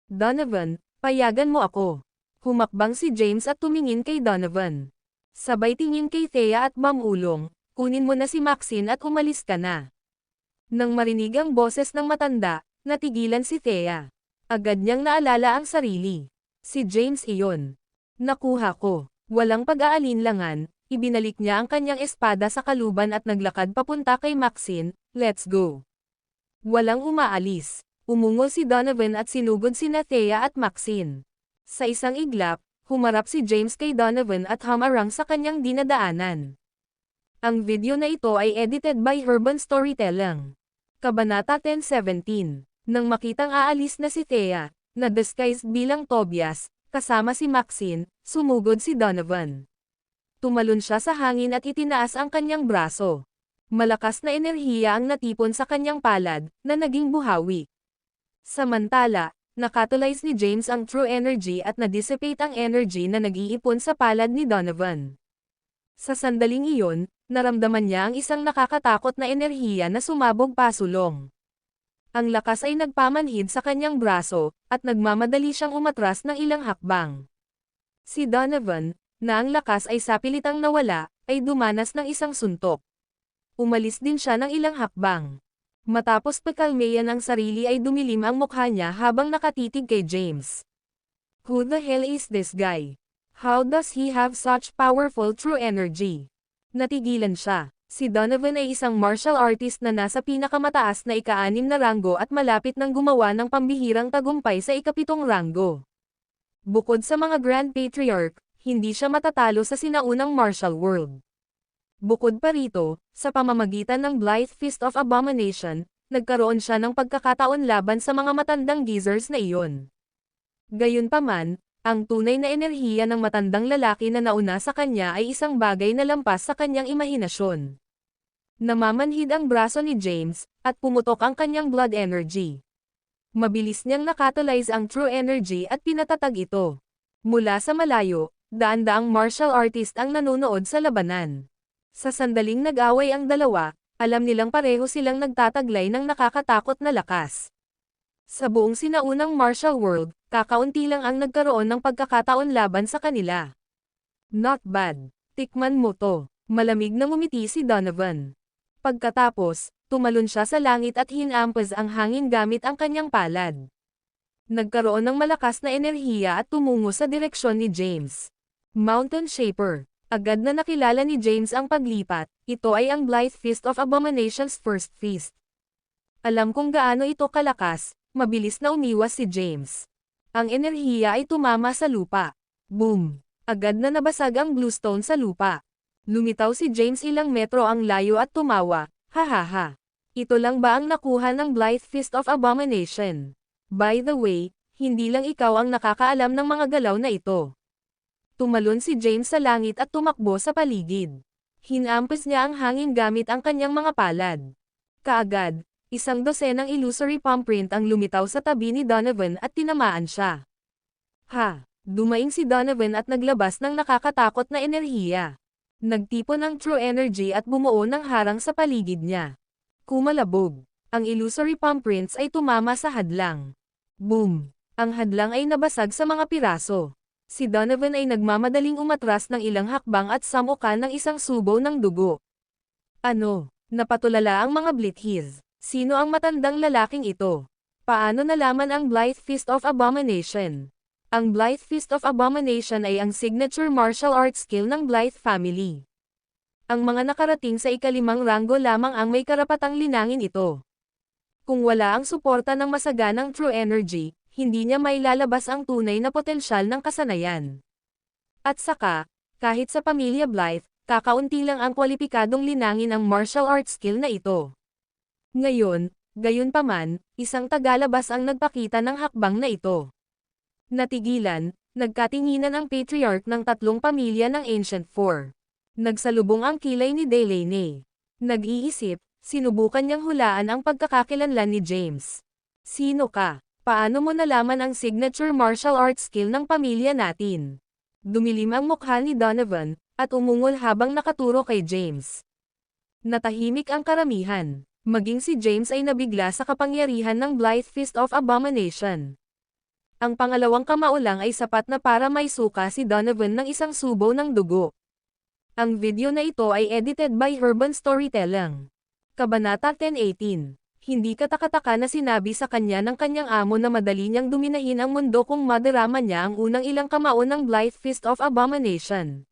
Speaker 2: "Donovan, payagan mo ako." Humakbang si James at tumingin kay Donovan. Sabay tingin kay Thea at mamulong, "Kunin mo na si Maxine at umalis ka na." Nang marinig ang boses ng matanda, natigilan si Thea. Agad niyang naalala ang sarili. Si James iyon. "Nakuha ko." Walang pag-aalinlangan, ibinalik niya ang kanyang espada sa kaluban at naglakad papunta kay Maxine, "Let's go." Walang umaalis. Umungol si Donovan at sinugod sina Thea at Maxine. Sa isang iglap, humarap si James kay Donovan at hamarang sa kanyang dinadaanan. Ang video na ito ay edited by Urban Storytelling. Kabanata 10:17. Nang makitang aalis na si Thea, na disguised bilang Tobias, kasama si Maxine, sumugod si Donovan. Tumalon siya sa hangin at itinaas ang kanyang braso. Malakas na enerhiya ang natipon sa kanyang palad, na naging buhawi. Samantala, nakatulize ni James ang true energy at na-dissipate ang energy na nag-iipon sa palad ni Donovan. Sa sandaling iyon, naramdaman niya ang isang nakakatakot na enerhiya na sumabog pasulong. Ang lakas ay nagpamanhid sa kanyang braso, at nagmamadali siyang umatras ng ilang hakbang. Si Donovan, na ang lakas ay sapilitang nawala, ay dumanas ng isang suntok. Umalis din siya ng ilang hakbang. Matapos pagkalmeyan ang sarili ay dumilim ang mukha niya habang nakatitig kay James. "Who the hell is this guy? How does he have such powerful true energy?" Natigilan siya. Si Donovan ay isang martial artist na nasa pinakamataas na ika-6 na ranggo at malapit nang gumawa ng pambihirang tagumpay sa ika-7 ranggo. Bukod sa mga Grand Patriarch, hindi siya matatalo sa sinaunang martial world. Bukod pa rito, sa pamamagitan ng Blithe Fist of Abomination, nagkaroon siya ng pagkakataon laban sa mga matandang geezers na iyon. Gayunpaman, ang tunay na enerhiya ng matandang lalaki na nauna sa kanya ay isang bagay na lampas sa kanyang imahinasyon. Namamanhid ang braso ni James, at pumutok ang kanyang blood energy. Mabilis niyang nakatulize ang true energy at pinatatag ito. Mula sa malayo, daan-daang martial artist ang nanonood sa labanan. Sa sandaling nag-away ang dalawa, alam nilang pareho silang nagtataglay ng nakakatakot na lakas. Sa buong sinaunang martial world, kakaunti lang ang nagkaroon ng pagkakataon laban sa kanila. "Not bad. Tikman mo to." Malamig na ngumiti si Donovan. Pagkatapos, tumalon siya sa langit at hinampas ang hangin gamit ang kanyang palad. Nagkaroon ng malakas na enerhiya at tumungo sa direksyon ni James. Mountain Shaper. Agad na nakilala ni James ang paglipat, ito ay ang Blithe Fist of Abomination's first fist. Alam kung gaano ito kalakas, mabilis na umiwas si James. Ang enerhiya ay tumama sa lupa. Boom! Agad na nabasag ang bluestone sa lupa. Lumitaw si James ilang metro ang layo at tumawa, "Hahaha. Ito lang ba ang nakuha ng Blithe Fist of Abomination? By the way, hindi lang ikaw ang nakakaalam ng mga galaw na ito." Tumalon si James sa langit at tumakbo sa paligid. Hinampas niya ang hangin gamit ang kanyang mga palad. Kaagad, Isang dosenang illusory palm print ang lumitaw sa tabi ni Donovan at tinamaan siya. Ha! Dumaing si Donovan at naglabas ng nakakatakot na enerhiya. Nagtipon ng true energy at bumuo ng harang sa paligid niya. Kumalabog. Ang illusory palm prints ay tumama sa hadlang. Boom! Ang hadlang ay nabasag sa mga piraso. Si Donovan ay nagmamadaling umatras ng ilang hakbang at samukan ng isang subo ng dugo. Ano? Napatulala ang mga Blithiz. Sino ang matandang lalaking ito? Paano nalaman ang Blythe Fist of Abomination? Ang Blythe Fist of Abomination ay ang signature martial arts skill ng Blythe family. Ang mga nakarating sa ikalimang ranggo lamang ang may karapatang linangin ito. Kung wala ang suporta ng masaganang true energy, hindi niya mailalabas ang tunay na potensyal ng kasanayan. At saka, kahit sa pamilya Blythe, kakaunti lang ang kwalipikadong linangin ang martial arts skill na ito. Ngayon, gayunpaman, isang tagalabas ang nagpakita ng hakbang na ito. Natigilan, nagkatinginan ang patriarch ng tatlong pamilya ng Ancient Four. Nagsalubong ang kilay ni Delaney. Nag-iisip, sinubukan niyang hulaan ang pagkakakilanlan ni James. Sino ka? Paano mo nalaman ang signature martial arts skill ng pamilya natin? Dumilim ang mukha ni Donovan, at umungol habang nakaturo kay James. Natahimik ang karamihan. Maging si James ay nabigla sa kapangyarihan ng Blythe Fist of Abomination. Ang pangalawang kamao lang ay sapat na para maisuka si Donovan ng isang subo ng dugo. Ang video na ito ay edited by Urban Storytelling. Kabanata 10:18. Hindi katakataka na sinabi sa kanya ng kanyang amo na madali niyang duminahin ang mundo kung madarama niya ang unang ilang kamao ng Blythe Fist of Abomination.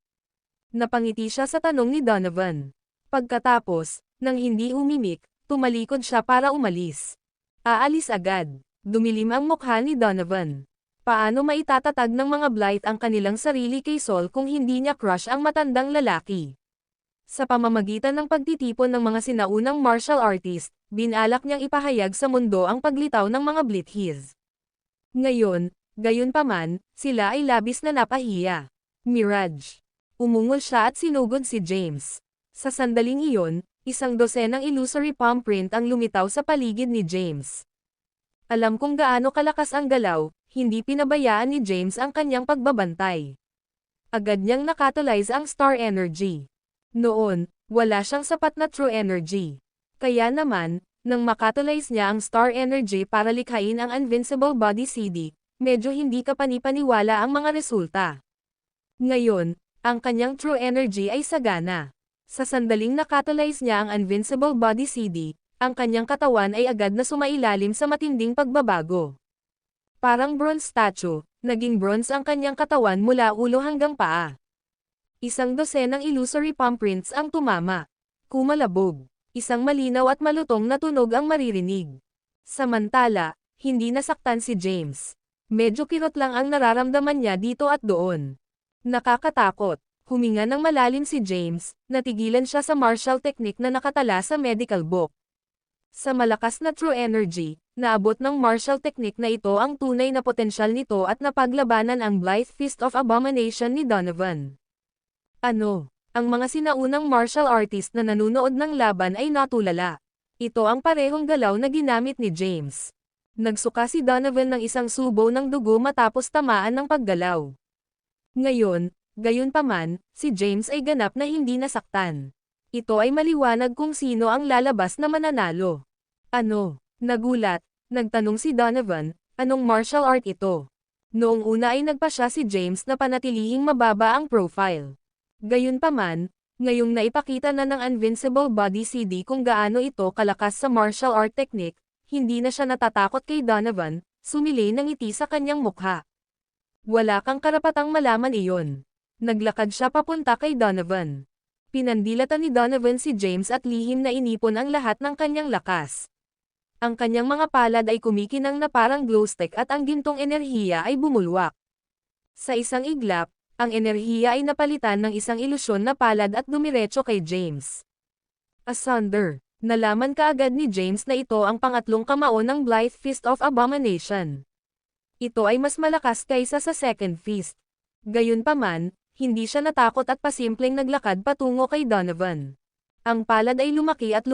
Speaker 2: Napangiti siya sa tanong ni Donovan. Pagkatapos, nang hindi umimik, tumalikod siya para umalis. Aalis agad. Dumilim ang mukha ni Donovan. Paano maitatatag ng mga Blythe ang kanilang sarili kay Saul kung hindi niya crush ang matandang lalaki? Sa pamamagitan ng pagtitipon ng mga sinaunang martial artist, binalak niyang ipahayag sa mundo ang paglitaw ng mga Blithiz. Ngayon, gayunpaman, sila ay labis na napahiya. Mirage. Umungol siya at sinugod si James. Sa sandaling iyon, isang dosenang illusory palm print ang lumitaw sa paligid ni James. Alam kung gaano kalakas ang galaw, hindi pinabayaan ni James ang kanyang pagbabantay. Agad niyang nakatulize ang star energy. Noon, wala siyang sapat na true energy. Kaya naman, nang makatulize niya ang star energy para likhain ang Invincible Body CD, medyo hindi kapanipaniwala ang mga resulta. Ngayon, ang kanyang true energy ay sagana. Sa sandaling nakatulize niya ang Invincible Body CD, ang kanyang katawan ay agad na sumailalim sa matinding pagbabago. Parang bronze statue, naging bronze ang kanyang katawan mula ulo hanggang paa. Isang dosenang illusory palm prints ang tumama. Kumalabog. Isang malinaw at malutong na tunog ang maririnig. Samantala, hindi nasaktan si James. Medyo kirot lang ang nararamdaman niya dito at doon. Nakakatakot. Huminga ng malalim si James, natigilan siya sa martial technique na nakatala sa medical book. Sa malakas na true energy, naabot ng martial technique na ito ang tunay na potensyal nito at napaglabanan ang Blythe Fist of Abomination ni Donovan. Ano? Ang mga sinaunang martial artist na nanunood ng laban ay natulala. Ito ang parehong galaw na ginamit ni James. Nagsuka si Donovan ng isang subo ng dugo matapos tamaan ng paggalaw. Ngayon, gayunpaman, si James ay ganap na hindi nasaktan. Ito ay maliwanag kung sino ang lalabas na mananalo. Ano? Nagulat, nagtanong si Donovan, anong martial art ito? Noong una ay nagpasya si James na panatilihing mababa ang profile. Gayunpaman, ngayong naipakita na ng Invincible Body CD kung gaano ito kalakas sa martial art technique, hindi na siya natatakot kay Donovan, sumili ng ngiti sa kanyang mukha. Wala kang karapatang malaman iyon. Naglakad siya papunta kay Donovan. Pinandilatan ni Donovan si James at lihim na inipon ang lahat ng kanyang lakas. Ang kanyang mga palad ay kumikinang na parang glow stick at ang gintong enerhiya ay bumulwak. Sa isang iglap, ang enerhiya ay napalitan ng isang ilusyon na palad at dumiretso kay James. Asunder. Nalaman kaagad ni James na ito ang pangatlong kamao ng Blythe Fist of Abomination. Ito ay mas malakas kaysa sa second fist. Gayunpaman, hindi siya natakot at pasimpleng naglakad patungo kay Donovan. Ang palad ay lumaki at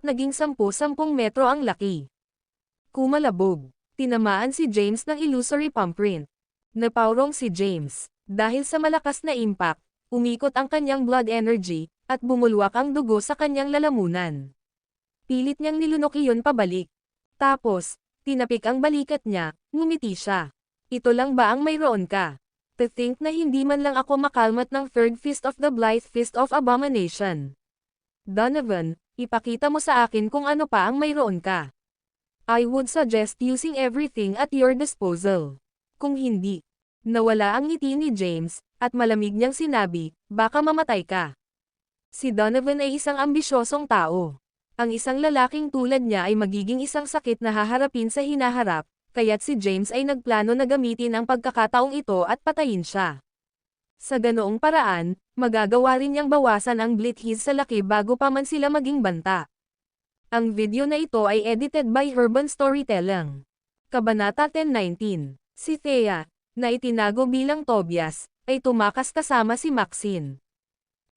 Speaker 2: naging 10 metro ang laki. Kumalabog. Tinamaan si James ng illusory palm print. Napaurong si James. Dahil sa malakas na impact, umikot ang kanyang blood energy, at bumulwak ang dugo sa kanyang lalamunan. Pilit niyang nilunok iyon pabalik. Tapos, tinapik ang balikat niya, ngumiti siya. Ito lang ba ang mayroon ka? To think na hindi man lang ako makalmat ng third fist of the Blythe Fist of Abomination. Donovan, ipakita mo sa akin kung ano pa ang mayroon ka. I would suggest using everything at your disposal. Kung hindi, nawala ang ngiti ni James, at malamig niyang sinabi, baka mamatay ka. Si Donovan ay isang ambisyosong tao. Ang isang lalaking tulad niya ay magiging isang sakit na haharapin sa hinaharap, kaya't si James ay nagplano na gamitin ang pagkakataong ito at patayin siya. Sa ganoong paraan, magagawa rin niyang bawasan ang Blithiz sa laki bago pa man sila maging banta. Ang video na ito ay edited by Urban Storytelling. Kabanata 10:19. Si Thea, na itinago bilang Tobias, ay tumakas kasama si Maxine.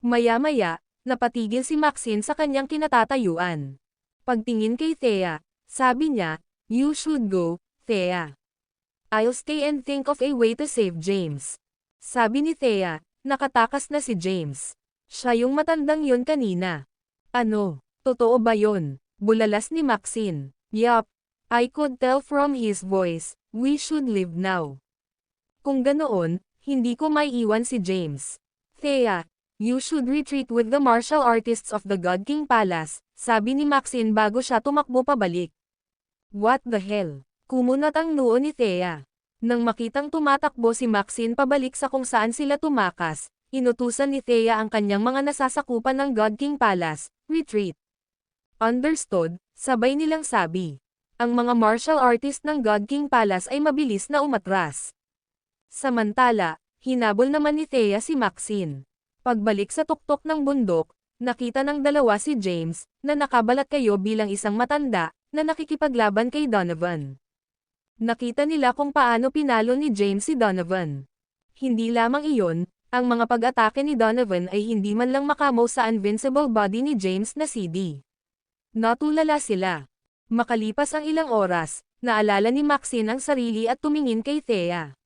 Speaker 2: Maya-maya, napatigil si Maxine sa kanyang kinatatayuan. Pagtingin kay Thea, sabi niya, "You should go, Thea. I'll stay and think of a way to save James." Sabi ni Thea, nakatakas na si James. Siya yung matandang yun kanina. Ano? Totoo ba yun? Bulalas ni Maxine. Yup. I could tell from his voice, we should leave now. Kung ganoon, hindi ko maiiwan si James. Thea, you should retreat with the martial artists of the God King Palace, sabi ni Maxine bago siya tumakbo pabalik. What the hell? Kumunat ang noo ni Thea. Nang makitang tumatakbo si Maxine pabalik sa kung saan sila tumakas, inutusan ni Thea ang kanyang mga nasasakupan ng God King Palace, retreat. Understood, sabay nilang sabi. Ang mga martial artist ng God King Palace ay mabilis na umatras. Samantala, hinabol naman ni Thea si Maxine. Pagbalik sa tuktok ng bundok, nakita ng dalawa si James, na nakabalat kayo bilang isang matanda, na nakikipaglaban kay Donovan. Nakita nila kung paano pinalo ni James si Donovan. Hindi lamang iyon, ang mga pag-atake ni Donovan ay hindi man lang makamo sa invincible body ni James na CD. Natulala sila. Makalipas ang ilang oras, naalala ni Maxine ang sarili at tumingin kay Thea.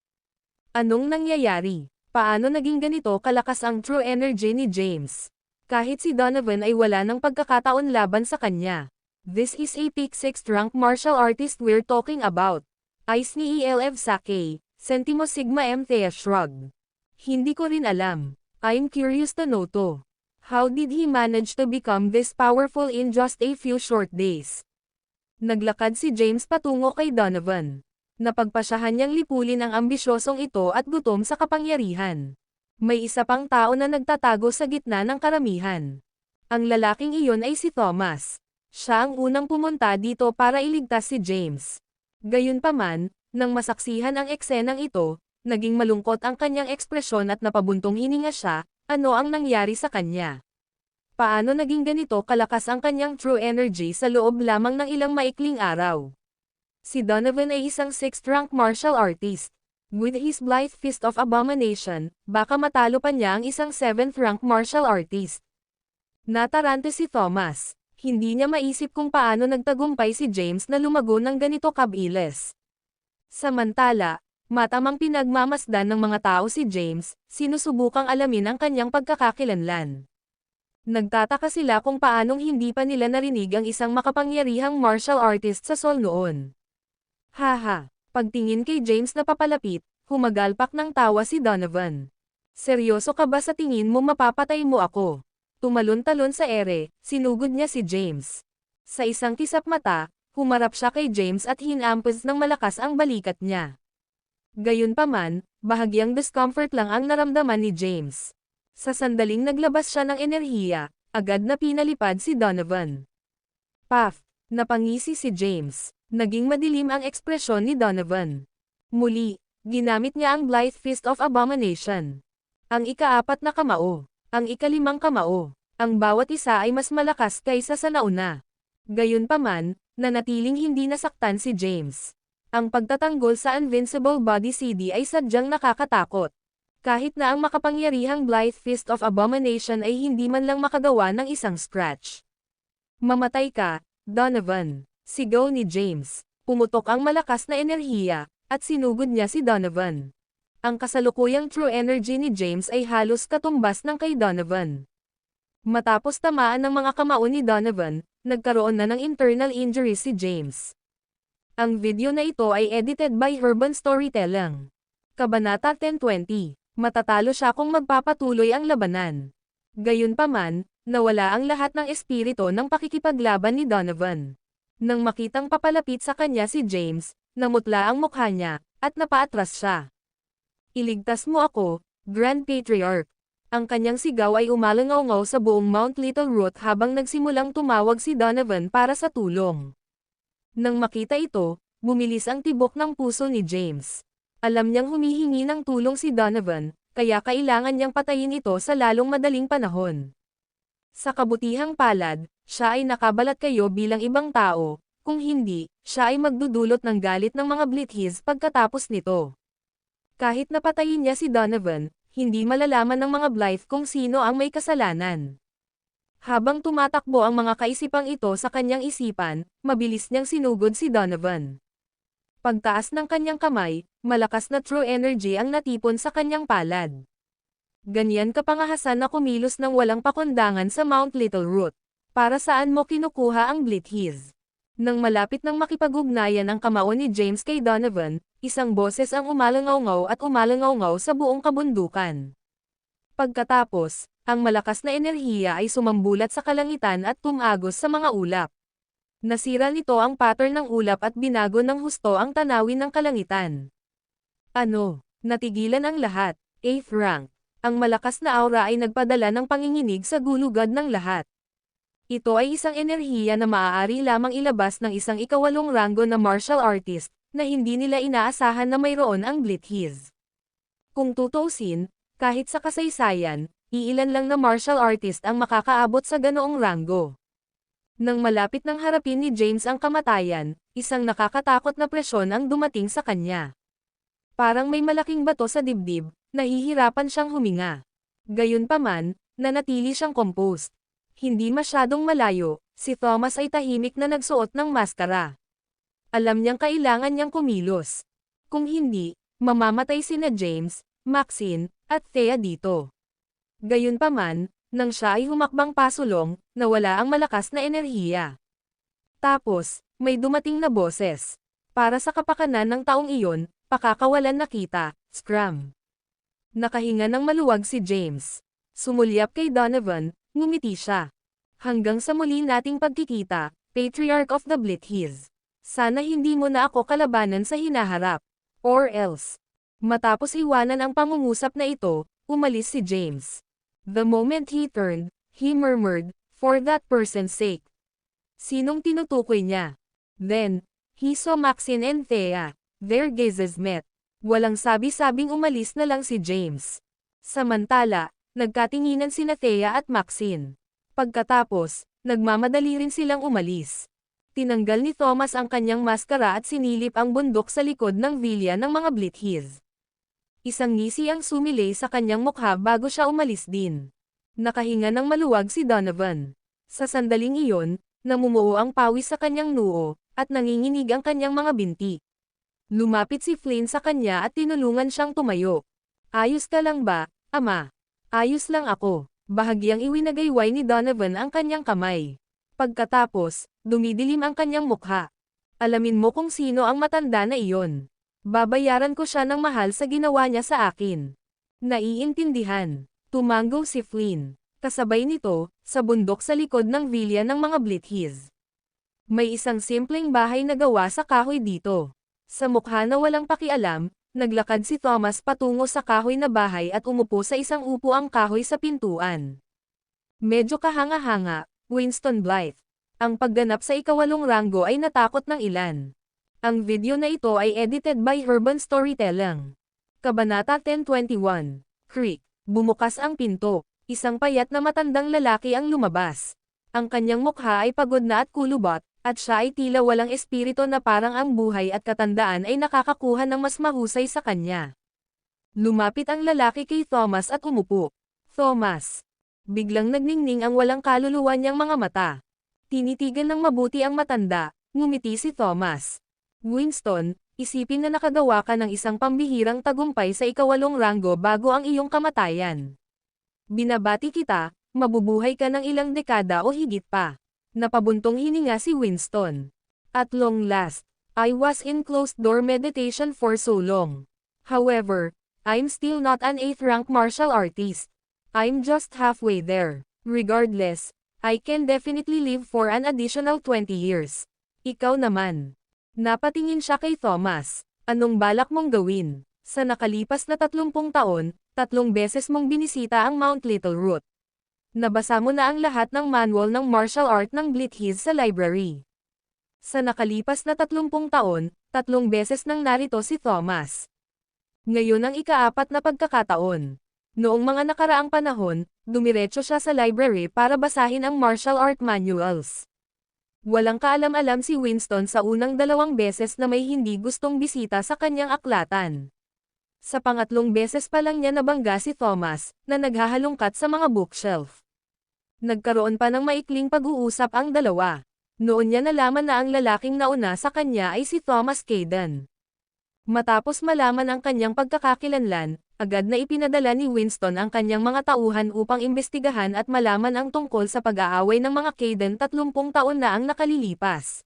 Speaker 2: Anong nangyayari? Paano naging ganito kalakas ang true energy ni James? Kahit si Donovan ay wala ng pagkakataon laban sa kanya. This is a peak 6th rank martial artist we're talking about. Ice ni ELF Sake, Sentimo Sigma M. Thea shrugged. Hindi ko rin alam. I'm curious to know to. How did he manage to become this powerful in just a few short days? Naglakad si James patungo kay Donovan. Napagpasyahan niyang lipulin ang ambisyosong ito at gutom sa kapangyarihan. May isa pang tao na nagtatago sa gitna ng karamihan. Ang lalaking iyon ay si Thomas. Siya ang unang pumunta dito para iligtas si James. Gayunpaman, nang masaksihan ang eksenang ito, naging malungkot ang kanyang ekspresyon at napabuntong hininga siya. Ano ang nangyari sa kanya? Paano naging ganito kalakas ang kanyang true energy sa loob lamang ng ilang maikling araw? Si Donovan ay isang 6th rank martial artist. With his Blythe Fist of Abomination, baka matalo pa niya ang isang 7th rank martial artist. Natarante si Thomas. Hindi niya maisip kung paano nagtagumpay si James na lumago ng ganito kabilis. Samantala, matamang pinagmamasdan ng mga tao si James, sinusubukang alamin ang kanyang pagkakakilanlan. Nagtataka sila kung paanong hindi pa nila narinig ang isang makapangyarihang martial artist sa Sol noon. Haha, pagtingin kay James na papalapit, humagalpak ng tawa si Donovan. Seryoso ka ba sa tingin mo mapapatay mo ako? Tumalon-talon sa ere, sinugod niya si James. Sa isang kisap mata, humarap siya kay James at hinampos ng malakas ang balikat niya. Gayunpaman, bahagyang discomfort lang ang naramdaman ni James. Sa sandaling naglabas siya ng enerhiya, agad na pinalipad si Donovan. Puff! Napangisi si James. Naging madilim ang ekspresyon ni Donovan. Muli, ginamit niya ang Blythe Fist of Abomination. Ang ika-4 na kamao. Ang ika-5 kamao. Ang bawat isa ay mas malakas kaysa sa nauna. Gayunpaman, nanatiling hindi nasaktan si James. Ang pagtatanggol sa Invincible Body CD ay sadyang nakakatakot. Kahit na ang makapangyarihang Blythe Fist of Abomination ay hindi man lang makagawa ng isang scratch. Mamatay ka, Donovan. Sigaw ni James. Pumutok ang malakas na enerhiya, at sinugod niya si Donovan. Ang kasalukuyang true energy ni James ay halos katumbas ng kay Donovan. Matapos tamaan ng mga kamao ni Donovan, nagkaroon na ng internal injury si James. Ang video na ito ay edited by Urban Storytelling. Kabanata 10:20. Matatalo siya kung magpapatuloy ang labanan. Gayunpaman, nawala ang lahat ng espiritu ng pakikipaglaban ni Donovan. Nang makitang papalapit sa kanya si James, namutla ang mukha niya, at napaatras siya. Iligtas mo ako, Grand Patriarch. Ang kanyang sigaw ay umalangaw-ngaw sa buong Mount Little Root habang nagsimulang tumawag si Donovan para sa tulong. Nang makita ito, bumilis ang tibok ng puso ni James. Alam niyang humihingi ng tulong si Donovan, kaya kailangan niyang patayin ito sa lalong madaling panahon. Sa kabutihang palad, siya ay nakabalat kayo bilang ibang tao, kung hindi, siya ay magdudulot ng galit ng mga Blithies pagkatapos nito. Kahit napatayin niya si Donovan, hindi malalaman ng mga Blythe kung sino ang may kasalanan. Habang tumatakbo ang mga kaisipang ito sa kanyang isipan, mabilis niyang sinugod si Donovan. Pagtaas ng kanyang kamay, malakas na true energy ang natipon sa kanyang palad. Ganyan kapangahasan na kumilos ng walang pakundangan sa Mount Little Root. Para saan mo kinukuha ang Blithies? Nang malapit ng makipag-ugnayan ang kamao ni James kay Donovan, isang boses ang umalangaw-ngaw at umalangaw-ngaw sa buong kabundukan. Pagkatapos, ang malakas na enerhiya ay sumambulat sa kalangitan at tumagos sa mga ulap. Nasira nito ang pattern ng ulap at binago ng husto ang tanawin ng kalangitan. Ano? Natigilan ang lahat. 8th rank. Ang malakas na aura ay nagpadala ng panginginig sa gulugad ng lahat. Ito ay isang enerhiya na maaari lamang ilabas ng isang ikawalong ranggo na martial artist, na hindi nila inaasahan na mayroon ang Blithies. Kung tutuusin, kahit sa kasaysayan, iilan lang na martial artist ang makakaabot sa ganoong ranggo. Nang malapit ng harapin ni James ang kamatayan, isang nakakatakot na presyon ang dumating sa kanya. Parang may malaking bato sa dibdib, nahihirapan siyang huminga. Gayunpaman, nanatili siyang composed. Hindi masyadong malayo, si Thomas ay tahimik na nagsuot ng maskara. Alam niyang kailangan niyang kumilos. Kung hindi, mamamatay sina James, Maxine, at Thea dito. Gayunpaman, nang siya ay humakbang pasulong, nawala ang malakas na enerhiya. Tapos, may dumating na boses. Para sa kapakanan ng taong iyon, pakakawalan na kita, Scrum. Nakahinga ng maluwag si James. Sumulyap kay Donovan, ngumiti siya. Hanggang sa muli nating pagkikita, Patriarch of the Blithies. Sana hindi mo na ako kalabanan sa hinaharap. Or else. Matapos iwanan ang pangungusap na ito, umalis si James. The moment he turned, he murmured, for that person's sake. Sinong tinutukoy niya? Then, he saw Maxine and Thea. Their gazes met. Walang sabi-sabing umalis na lang si James. Samantala, nagkatinginan sina Thea at Maxine. Pagkatapos, nagmamadali rin silang umalis. Tinanggal ni Thomas ang kanyang maskara at sinilip ang bundok sa likod ng vilya ng mga Blithies. Isang ngisi ang sumilay sa kanyang mukha bago siya umalis din. Nakahinga ng maluwag si Donovan. Sa sandaling iyon, namumuo ang pawis sa kanyang noo, at nanginginig ang kanyang mga binti. Lumapit si Flynn sa kanya at tinulungan siyang tumayo. Ayos ka lang ba, Ama? Ayos lang ako. Bahagyang iwinagayway ni Donovan ang kanyang kamay. Pagkatapos, dumidilim ang kanyang mukha. Alamin mo kung sino ang matanda na iyon. Babayaran ko siya ng mahal sa ginawa niya sa akin. Naiintindihan. Tumanggo si Flynn. Kasabay nito, sa bundok sa likod ng vilya ng mga Blithies. May isang simpleng bahay na gawa sa kahoy dito. Sa mukha na walang pakialam, naglakad si Thomas patungo sa kahoy na bahay at umupo sa isang upuang kahoy sa pintuan. Medyo kahanga-hanga, Winston Blythe. Ang pagganap sa ikawalong ranggo ay natakot ng ilan. Ang video na ito ay edited by Urban Storytelling. Kabanata 10:21. Creak. Bumukas ang pinto. Isang payat na matandang lalaki ang lumabas. Ang kanyang mukha ay pagod na at kulubot, at siya ay tila walang espiritu na parang ang buhay at katandaan ay nakakakuha ng mas mahusay sa kanya. Lumapit ang lalaki kay Thomas at umupo. Thomas. Biglang nagningning ang walang kaluluwa niyang mga mata. Tinitigan ng mabuti ang matanda, ngumiti si Thomas. Winston, isipin na nakagawa ka ng isang pambihirang tagumpay sa ika-8 ranggo bago ang iyong kamatayan. Binabati kita, mabubuhay ka ng ilang dekada o higit pa. Napabuntong hininga si Winston. At long last, I was in closed-door meditation for so long. However, I'm still not an 8th-rank martial artist. I'm just halfway there. Regardless, I can definitely live for an additional 20 years. Ikaw naman. Napatingin siya kay Thomas. Anong balak mong gawin? Sa nakalipas na 30 taon, 3 beses mong binisita ang Mount Little Root. Nabasa mo na ang lahat ng manual ng martial art ng Blithiz sa library. Sa nakalipas na 30 taon, 3 beses nang narito si Thomas. Ngayon ang ika-4 na pagkakataon. Noong mga nakaraang panahon, dumiretso siya sa library para basahin ang martial art manuals. Walang kaalam-alam si Winston sa unang 2 beses na may hindi gustong bisita sa kanyang aklatan. Sa pangatlong beses pa lang niya nabangga si Thomas, na naghahalungkat sa mga bookshelf. Nagkaroon pa ng maikling pag-uusap ang dalawa. Noon niya nalaman na ang lalaking nauna sa kanya ay si Thomas Caden. Matapos malaman ang kanyang pagkakakilanlan, agad na ipinadala ni Winston ang kanyang mga tauhan upang imbestigahan at malaman ang tungkol sa pag-aaway ng mga Caden 30 taon na ang nakalilipas.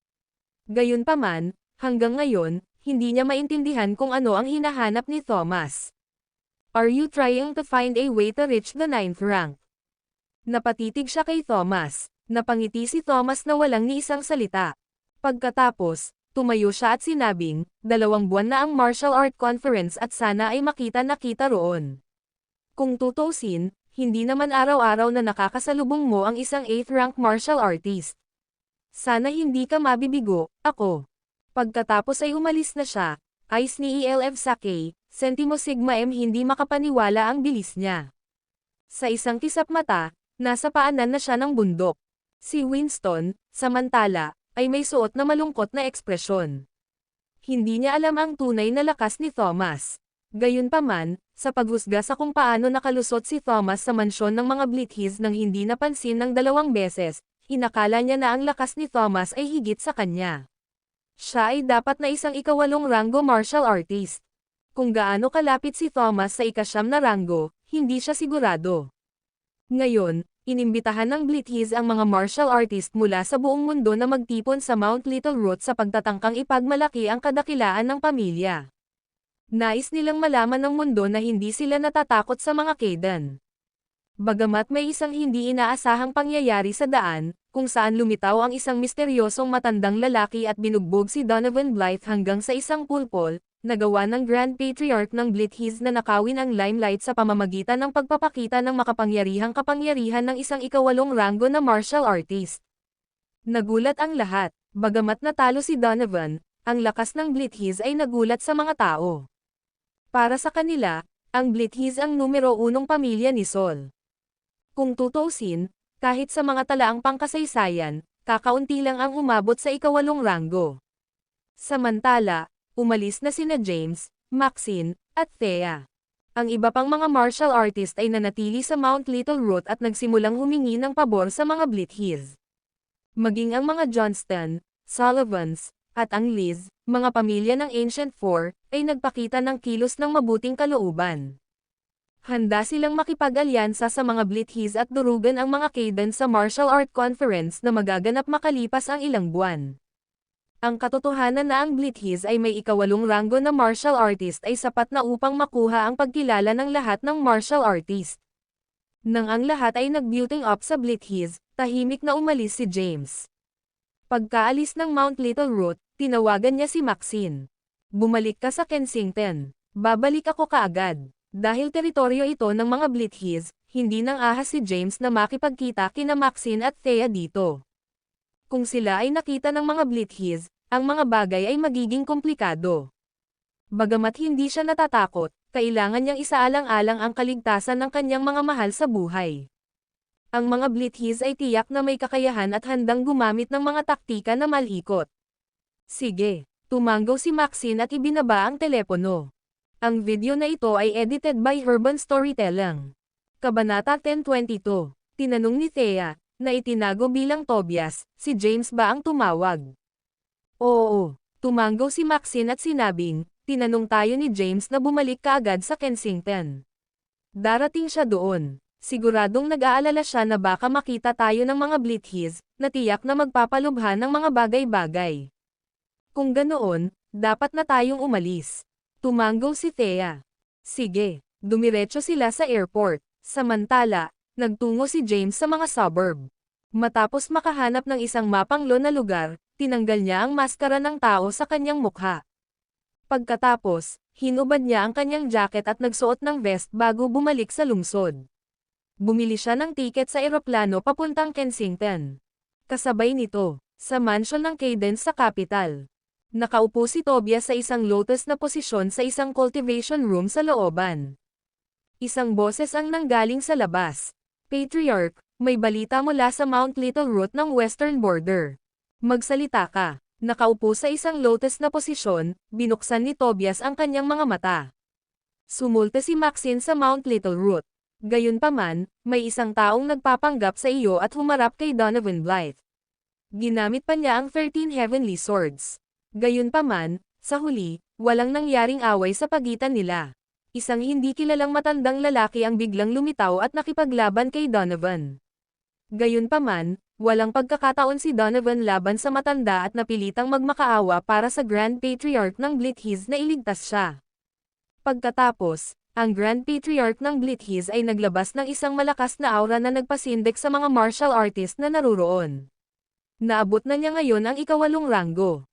Speaker 2: Gayunpaman, hanggang ngayon, hindi niya maintindihan kung ano ang hinahanap ni Thomas. Are you trying to find a way to reach the 9th rank? Napatitig siya kay Thomas. Napangiti si Thomas na walang ni isang salita. Pagkatapos, tumayo siya at sinabing, 2 buwan na ang martial art conference at sana ay makita na kita roon. Kung tutusin, hindi naman araw-araw na nakakasalubong mo ang isang 8th rank martial artist. Sana hindi ka mabibigo, ako. Pagkatapos ay umalis na siya, eyes ni ELF Sake, Sentimo Sigma M hindi makapaniwala ang bilis niya. Sa isang kisap mata, nasa paanan na siya ng bundok. Si Winston, samantala, ay may suot na malungkot na ekspresyon. Hindi niya alam ang tunay na lakas ni Thomas. Gayunpaman, sa paghusga sa kung paano nakalusot si Thomas sa mansyon ng mga Blithiz nang hindi napansin ng 2 beses, inakala niya na ang lakas ni Thomas ay higit sa kanya. Siya ay dapat na isang ika-8 ranggo martial artist. Kung gaano kalapit si Thomas sa ika-9 na ranggo, hindi siya sigurado. Ngayon, inimbitahan ng Blithiz ang mga martial artist mula sa buong mundo na magtipon sa Mount Little Root sa pagtatangkang ipagmalaki ang kadakilaan ng pamilya. Nais nilang malaman ng mundo na hindi sila natatakot sa mga Caden. Bagamat may isang hindi inaasahang pangyayari sa daan, kung saan lumitaw ang isang misteryosong matandang lalaki at binugbog si Donovan Blythe hanggang sa isang pulpol, nagawa ng Grand Patriarch ng Blithiz na nakawin ang limelight sa pamamagitan ng pagpapakita ng makapangyarihang kapangyarihan ng isang ika-8 ranggo na martial artist. Nagulat ang lahat, bagamat natalo si Donovan, ang lakas ng Blithiz ay nagulat sa mga tao. Para sa kanila, ang Blithiz ang numero 1 pamilya ni Sol. Kung tutuusin, kahit sa mga talaang pangkasaysayan, kakaunti lang ang umabot sa ika-8 ranggo. Samantala, umalis na sina James, Maxine, at Thea. Ang iba pang mga martial artist ay nanatili sa Mount Little Root at nagsimulang humingi ng pabor sa mga Blithiz. Maging ang mga Johnston, Sullivans, at ang Liz, mga pamilya ng Ancient Four, ay nagpakita ng kilos ng mabuting kalooban. Handa silang makipag-alyansa sa mga Blithiz at durugan ang mga Caden sa Martial Art Conference na magaganap makalipas ang ilang buwan. Ang katotohanan na ang Blithiz ay may ika-8 ranggo na martial artist ay sapat na upang makuha ang pagkilala ng lahat ng martial artist. Nang ang lahat ay nag-building up sa Blithiz, tahimik na umalis si James. Pagkaalis ng Mount Little Root, tinawagan niya si Maxine. Bumalik ka sa Kensington. Babalik ako kaagad. Dahil teritoryo ito ng mga Blithiz, hindi nang ahas si James na makipagkita kina Maxine at Thea dito. Kung sila ay nakita ng mga Blithiz, ang mga bagay ay magiging komplikado. Bagamat hindi siya natatakot, kailangan niyang isaalang-alang ang kaligtasan ng kanyang mga mahal sa buhay. Ang mga Blithiz ay tiyak na may kakayahan at handang gumamit ng mga taktika na malikot. Sige, tumanggaw si Maxine at ibinaba ang telepono. Ang video na ito ay edited by Urban Storytelling. Kabanata 1022. Tinanong ni Thea, na itinago bilang Tobias, si James ba ang tumawag? Oo. Tumanggo si Maxine at sinabing, tinanong tayo ni James na bumalik kaagad sa Kensington. Darating siya doon. Siguradong nag-aalala siya na baka makita tayo ng mga Blithies, na tiyak na magpapalubha ng mga bagay-bagay. Kung ganoon, dapat na tayong umalis. Tumanggo si Thea. Sige, dumiretso sila sa airport. Samantala, nagtungo si James sa mga suburb. Matapos makahanap ng isang mapanglo na lugar, tinanggal niya ang maskara ng tao sa kanyang mukha. Pagkatapos, hinubad niya ang kanyang jacket at nagsuot ng vest bago bumalik sa lungsod. Bumili siya ng tiket sa eroplano papuntang Kensington. Kasabay nito, sa mansion ng Cadence sa capital. Nakaupo si Tobias sa isang lotus na posisyon sa isang cultivation room sa looban. Isang boses ang nanggaling sa labas. Patriarch, may balita mula sa Mount Little Root ng Western Border. Magsalita ka. Nakaupo sa isang lotus na posisyon, binuksan ni Tobias ang kanyang mga mata. Sumulte si Maxine sa Mount Little Root. Gayunpaman, may isang taong nagpapanggap sa iyo at humarap kay Donovan Blythe. Ginamit pa niya ang 13 Heavenly Swords. Gayunpaman, sa huli, walang nangyaring away sa pagitan nila. Isang hindi kilalang matandang lalaki ang biglang lumitaw at nakipaglaban kay Donovan. Gayunpaman, walang pagkakataon si Donovan laban sa matanda at napilitang magmakaawa para sa Grand Patriarch ng Blithies na iligtas siya. Pagkatapos, ang Grand Patriarch ng Blithies ay naglabas ng isang malakas na aura na nagpasindik sa mga martial artist na naruroon. Naabot na niya ngayon ang ika-8 ranggo.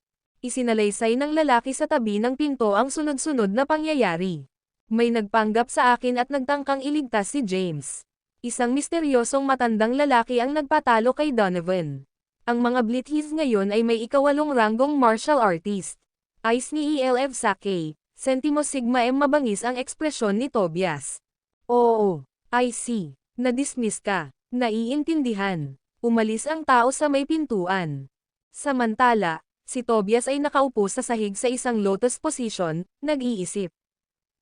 Speaker 2: Isinalaysay ng lalaki sa tabi ng pinto ang sunod-sunod na pangyayari. May nagpanggap sa akin at nagtangkang iligtas si James. Isang misteryosong matandang lalaki ang nagpatalo kay Donovan. Ang mga Blithies ngayon ay may ika-8 ranggong martial artist. Ice ni ELF Sake, Sentimo Sigma M. Mabangis ang ekspresyon ni Tobias. Oo, I see. Na-dismiss ka. Naiintindihan. Umalis ang tao sa may pintuan. Samantala, si Tobias ay nakaupo sa sahig sa isang lotus position, nag-iisip.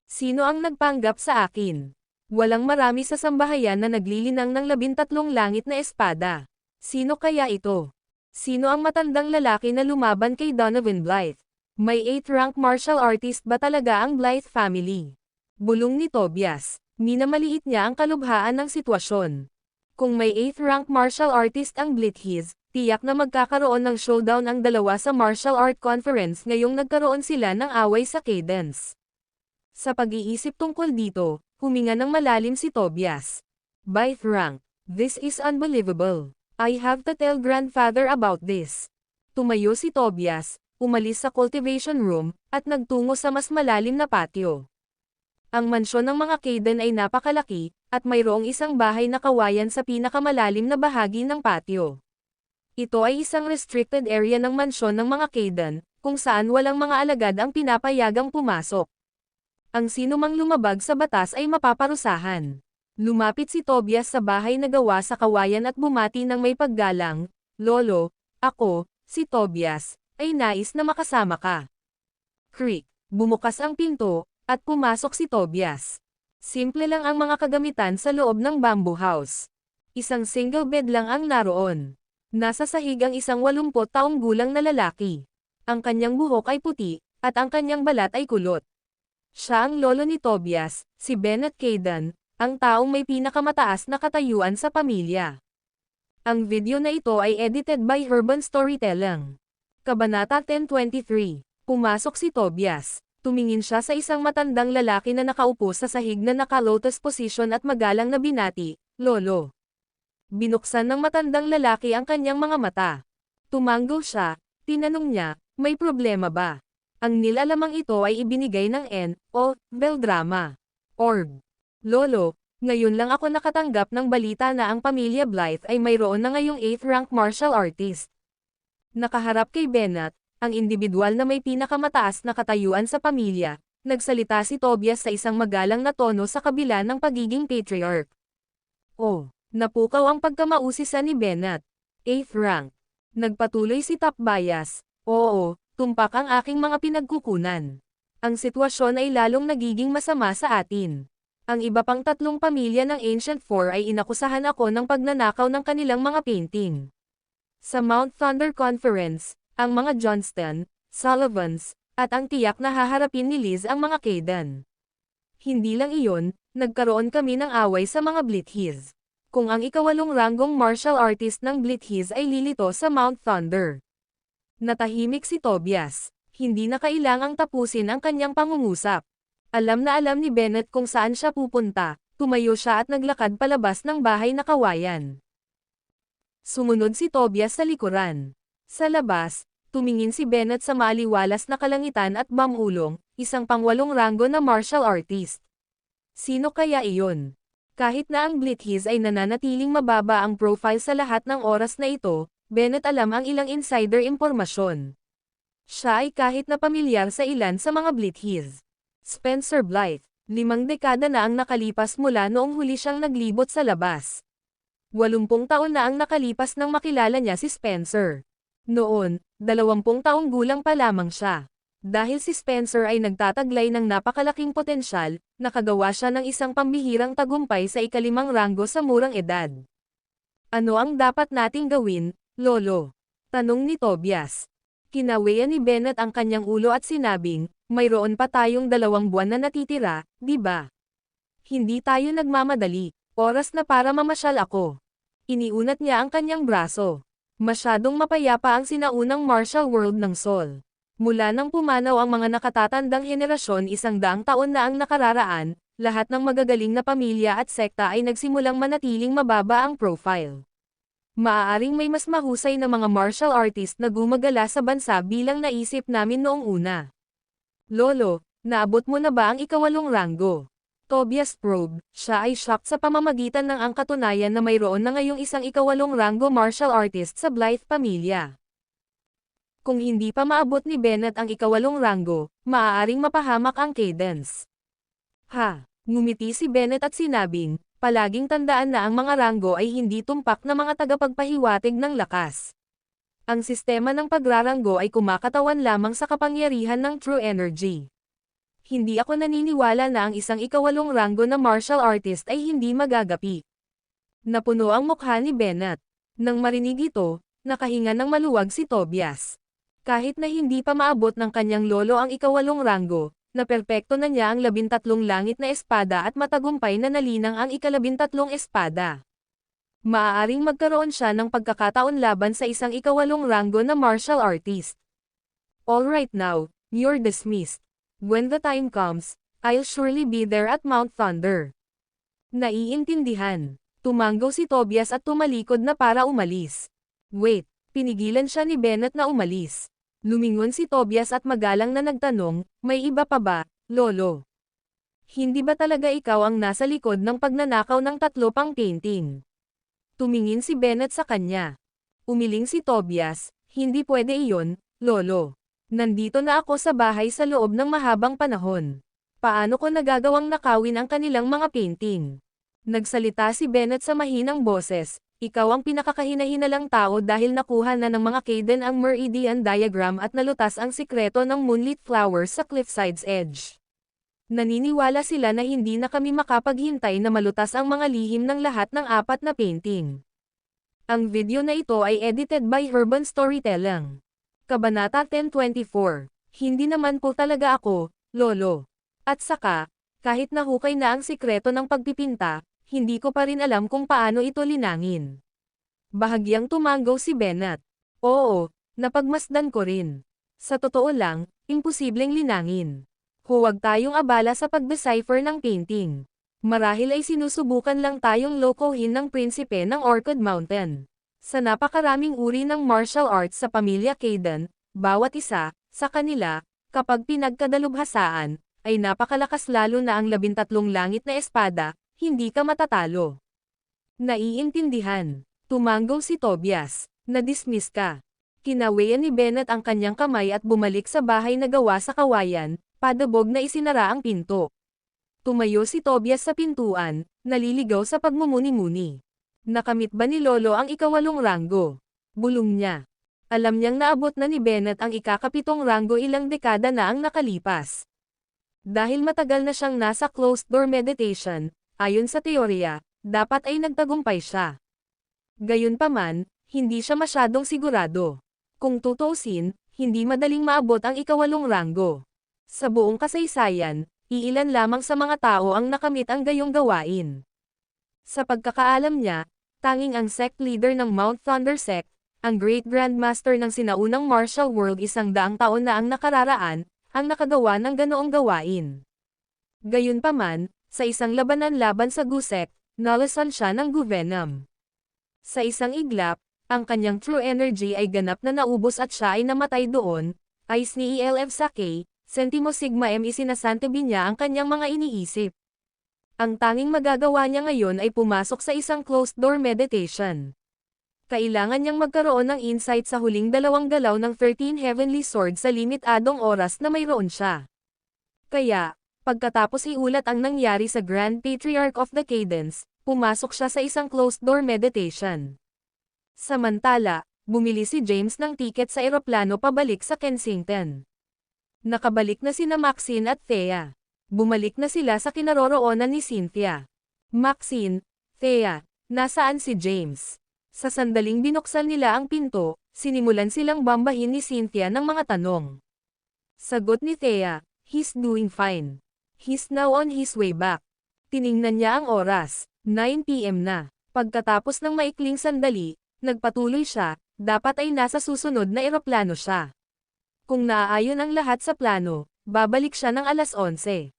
Speaker 2: Sino ang nagpanggap sa akin? Walang marami sa sambahayan na naglilinang ng 13 langit na espada. Sino kaya ito? Sino ang matandang lalaki na lumaban kay Donovan Blythe? May 8th-rank martial artist ba talaga ang Blythe family? Bulong ni Tobias. Minamaliit niya ang kalubhaan ng sitwasyon. Kung may 8th-rank martial artist ang Blithies, tiyak na magkakaroon ng showdown ang dalawa sa martial art conference ngayong nagkaroon sila ng away sa Cadence. Sa pag-iisip tungkol dito, huminga ng malalim si Tobias. By rank, this is unbelievable. I have to tell grandfather about this. Tumayo si Tobias, umalis sa cultivation room, at nagtungo sa mas malalim na patio. Ang mansyon ng mga Caden ay napakalaki, at mayroong isang bahay na kawayan sa pinakamalalim na bahagi ng patio. Ito ay isang restricted area ng mansyon ng mga Caden, kung saan walang mga alagad ang pinapayagang pumasok. Ang sinumang lumabag sa batas ay mapaparusahan. Lumapit si Tobias sa bahay na gawa sa kawayan at bumati ng may paggalang, "Lolo, ako, si Tobias, ay nais na makasama ka." Creak, bumukas ang pinto, at pumasok si Tobias. Simple lang ang mga kagamitan sa loob ng bamboo house. Isang single bed lang ang naroon. Nasa sahig ang isang 80 taong gulang na lalaki. Ang kanyang buhok ay puti, at ang kanyang balat ay kulot. Siya ang lolo ni Tobias, si Bennett Caden, ang taong may pinakamataas na katayuan sa pamilya. Ang video na ito ay edited by Urban Storytelling. Kabanata 1023. Pumasok si Tobias. Tumingin siya sa isang matandang lalaki na nakaupo sa sahig na naka-lotus position at magalang na binati, "Lolo." Binuksan ng matandang lalaki ang kanyang mga mata. Tumanggo siya, tinanong niya, "May problema ba?" Ang nilalamang ito ay ibinigay ng N.O. Beldrama. Orb. "Lolo, ngayon lang ako nakatanggap ng balita na ang pamilya Blythe ay mayroon na ngayong 8th-rank martial artist." Nakaharap kay Bennett, ang individual na may pinakamataas na katayuan sa pamilya, nagsalita si Tobias sa isang magalang na tono sa kabila ng pagiging patriarch. "Oh, napukaw ang pagkamausisa ni Bennett. 8th rank." Nagpatuloy si Tapbayas, "Oo, tumpak ang aking mga pinagkukunan. Ang sitwasyon ay lalong nagiging masama sa atin. Ang iba pang 3 pamilya ng Ancient Four ay inakusahan ako ng pagnanakaw ng kanilang mga painting. Sa Mount Thunder Conference, ang mga Johnston, Sullivans, at ang tiyak na haharapin ni Liz ang mga Kaydan. Hindi lang iyon, nagkaroon kami ng away sa mga Blithiz. Kung ang ika-8 ranggong martial artist ng Blithiz ay lilito sa Mount Thunder. Natahimik si Tobias. Hindi na kailangang tapusin ang kanyang pangungusap. Alam na alam ni Bennett kung saan siya pupunta, tumayo siya at naglakad palabas ng bahay na kawayan. Sumunod si Tobias sa likuran. Sa labas, tumingin si Bennett sa maaliwalas na kalangitan at Bamulong, isang pang-8 ranggo na martial artist. Sino kaya iyon? Kahit na ang Blithiz ay nananatiling mababa ang profile sa lahat ng oras na ito, Bennett alam ang ilang insider impormasyon. Siya ay kahit na pamilyar sa ilan sa mga Blithiz. Spencer Blythe, 5 dekada na ang nakalipas mula noong huli siyang naglibot sa labas. 80 taon na ang nakalipas nang makilala niya si Spencer. Noon, 20 taong gulang pa lamang siya. Dahil si Spencer ay nagtataglay ng napakalaking potensyal, nakagawa siya ng isang pambihirang tagumpay sa ika-5 ranggo sa murang edad. Ano ang dapat nating gawin, Lolo? Tanong ni Tobias. Kinawian ni Bennett ang kanyang ulo at sinabing, mayroon pa tayong 2 buwan na natitira, di ba? Hindi tayo nagmamadali, oras na para mamasyal ako. Iniunat niya ang kanyang braso. Masyadong mapayapa ang sinaunang martial world ng Sol. Mula nang pumanaw ang mga nakatatandang henerasyon 100 taon na ang nakararaan, lahat ng magagaling na pamilya at sekta ay nagsimulang manatiling mababa ang profile. Maaaring may mas mahusay na mga martial artist na gumagala sa bansa bilang naisip namin noong una. Lolo, naabot mo na ba ang ika-8 ranggo? Tobias probe, siya ay shocked sa pamamagitan ng ang katunayan na mayroon na ngayong isang ika-8 ranggo martial artist sa Blythe pamilya. Kung hindi pa maabot ni Bennett ang ika-8 ranggo, maaaring mapahamak ang cadence. Ha, ngumiti si Bennett at sinabing, palaging tandaan na ang mga ranggo ay hindi tumpak na mga tagapagpahiwatig ng lakas. Ang sistema ng pagraranggo ay kumakatawan lamang sa kapangyarihan ng true energy. Hindi ako naniniwala na ang isang ika-8 ranggo na martial artist ay hindi magagapi. Napuno ang mukha ni Bennett. Nang marinig ito, nakahinga ng maluwag si Tobias. Kahit na hindi pa maabot ng kanyang lolo ang ika-8 ranggo, na perpekto na niya ang 13 langit na espada at matagumpay na nalinang ang ika-13 espada. Maaaring magkaroon siya ng pagkakataon laban sa isang ika-8 ranggo na martial artist. All right now, you're dismissed. When the time comes, I'll surely be there at Mount Thunder. Naiintindihan. Tumanggaw si Tobias at tumalikod na para umalis. Wait, pinigilan siya ni Bennett na umalis. Lumingon si Tobias at magalang na nagtanong, may iba pa ba, Lolo? Hindi ba talaga ikaw ang nasa likod ng pagnanakaw ng 3 pang painting? Tumingin si Bennett sa kanya. Umiling si Tobias, hindi pwede iyon, Lolo. Nandito na ako sa bahay sa loob ng mahabang panahon. Paano ko nagagawang nakawin ang kanilang mga painting? Nagsalita si Bennett sa mahinang boses, ikaw ang pinakakahinahinalang tao dahil nakuha na ng mga Kaydan ang meridian diagram at nalutas ang sikreto ng moonlit flowers sa cliffside's edge. Naniniwala sila na hindi na kami makapaghintay na malutas ang mga lihim ng lahat ng 4 na painting. Ang video na ito ay edited by Herban Storytelling. Kabanata 1024. Hindi naman po talaga ako, Lolo. At saka, kahit nahukay na ang sikreto ng pagpipinta, hindi ko pa rin alam kung paano ito linangin. Bahagyang tumanggaw si Bennett. Oo, napagmasdan ko rin. Sa totoo lang, imposibleng linangin. Huwag tayong abala sa pag-decipher ng painting. Marahil ay sinusubukan lang tayong lokohin ng prinsipe ng Orchid Mountain. Sa napakaraming uri ng martial arts sa pamilya Kaydan, bawat isa, sa kanila, kapag pinagkadalubhasaan, ay napakalakas lalo na ang 13 langit na espada, hindi ka matatalo. Naiintindihan. Tumanggaw si Tobias. Na-dismiss ka. Kinawian ni Bennett ang kanyang kamay at bumalik sa bahay na gawa sa kawayan, padabog na isinara ang pinto. Tumayo si Tobias sa pintuan, naliligaw sa pagmumuni-muni. Nakamit ba ni Lolo ang ika-8 ranggo? Bulong niya. Alam niyang naabot na ni Bennett ang ika-7 ranggo ilang dekada na ang nakalipas. Dahil matagal na siyang nasa closed-door meditation, ayon sa teorya, dapat ay nagtagumpay siya. Gayunpaman, hindi siya masyadong sigurado. Kung tutuusin, hindi madaling maabot ang ikawalong ranggo. Sa buong kasaysayan, iilan lamang sa mga tao ang nakamit ang gayong gawain. Sa pagkakaalam niya, tanging ang sect leader ng Mount Thunder Sect, ang Great Grandmaster ng sinaunang martial world 100 taon na ang nakararaan, ang nakagawa ng ganoong gawain. Gayunpaman, sa isang labanan laban sa Gusek, nalasan siya ng Guvenom. Sa isang iglap, ang kanyang true energy ay ganap na naubos at siya ay namatay doon, ayos ni ELF Sake, Centimo Sigma M isinasantabi niya ang kanyang mga iniisip. Ang tanging magagawa niya ngayon ay pumasok sa isang closed-door meditation. Kailangan niyang magkaroon ng insight sa huling dalawang galaw ng 13 Heavenly Sword sa limitadong oras na mayroon siya. Kaya, pagkatapos iulat ang nangyari sa Grand Patriarch of the Cadence, pumasok siya sa isang closed-door meditation. Samantala, bumili si James ng tiket sa eroplano pabalik sa Kensington. Nakabalik na sina Maxine at Thea. Bumalik na sila sa kinaroroonan ni Cynthia. Maxine, Thea, nasaan si James? Sa sandaling binuksan nila ang pinto, sinimulan silang bambahin ni Cynthia ng mga tanong. Sagot ni Thea, he's doing fine. He's now on his way back. Tiningnan niya ang oras, 9 PM na. Pagkatapos ng maikling sandali, nagpatuloy siya, dapat ay nasa susunod na eroplano siya. Kung naaayon ang lahat sa plano, babalik siya ng alas 11.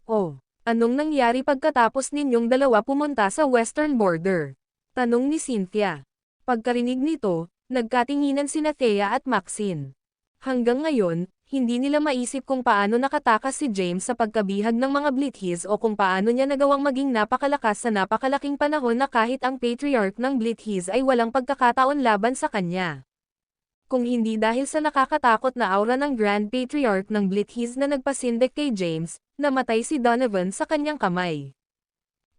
Speaker 2: Oh, anong nangyari pagkatapos ninyong dalawa pumunta sa western border? Tanong ni Cynthia. Pagkarinig nito, nagkatinginan sina Thea at Maxine. Hanggang ngayon, hindi nila maisip kung paano nakatakas si James sa pagkabihag ng mga Blithies o kung paano niya nagawang maging napakalakas sa napakalaking panahon na kahit ang Patriarch ng Blithies ay walang pagkakataon laban sa kanya. Kung hindi dahil sa nakakatakot na aura ng Grand Patriarch ng Blithies na nagpasindak kay James, namatay si Donovan sa kanyang kamay.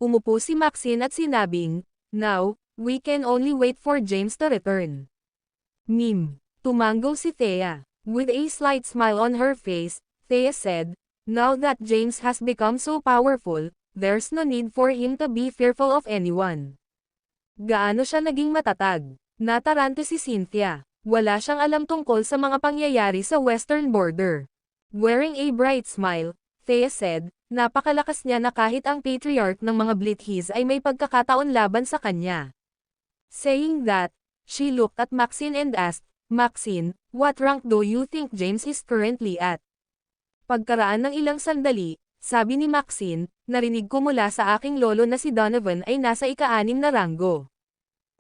Speaker 2: Umupo si Maxine at sinabing, "Now, we can only wait for James to return." Tumango si Thea. With a slight smile on her face, Thea said, "Now that James has become so powerful, there's no need for him to be fearful of anyone." Gaano siya naging matatag? Natarante si Cynthia. Wala siyang alam tungkol sa mga pangyayari sa western border. Wearing a bright smile, Thea said, napakalakas niya na kahit ang Patriarch ng mga Blithies ay may pagkakataon laban sa kanya. Saying that, she looked at Maxine and asked, "Maxine, what rank do you think James is currently at?" Pagkaraan ng ilang sandali, sabi ni Maxine, "Narinig ko mula sa aking lolo na si Donovan ay nasa ika-6 na ranggo.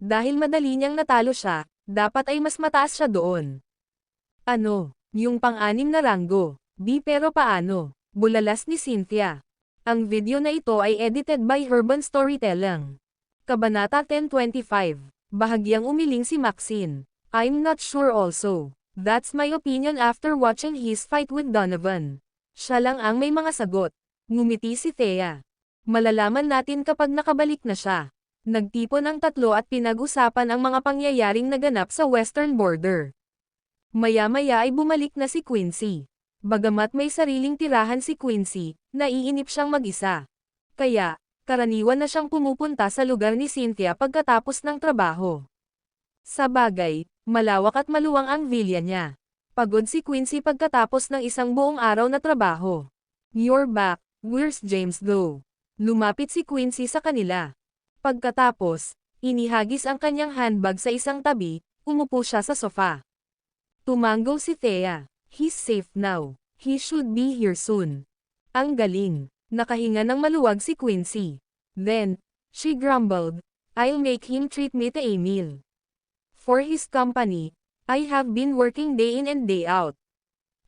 Speaker 2: Dahil madali niyang natalo siya, dapat ay mas mataas siya doon." "Ano, yung pang-6 na ranggo? Pero paano?" Bulalas ni Cynthia. Ang video na ito ay edited by Urban Storytelling. Kabanata 1025. Bahagyang umiling si Maxine. "I'm not sure also. That's my opinion after watching his fight with Donovan." Siya lang ang may mga sagot. Ngumiti si Thea. "Malalaman natin kapag nakabalik na siya." Nagtipon ang tatlo at pinag-usapan ang mga pangyayaring naganap sa western border. Maya-maya ay bumalik na si Quincy. Bagamat may sariling tirahan si Quincy, naiinip siyang mag-isa. Kaya, karaniwan na siyang pumupunta sa lugar ni Cynthia pagkatapos ng trabaho. Sa bagay, malawak at maluwang ang villa niya. Pagod si Quincy pagkatapos ng isang buong araw na trabaho. "You're back, where's James though?" Lumapit si Quincy sa kanila. Pagkatapos, inihagis ang kanyang handbag sa isang tabi, umupo siya sa sofa. Tumango si Thea. "He's safe now. He should be here soon." Ang galing. Nakahinga ng maluwag si Quincy. Then, she grumbled, "I'll make him treat me to a meal. For his company, I have been working day in and day out.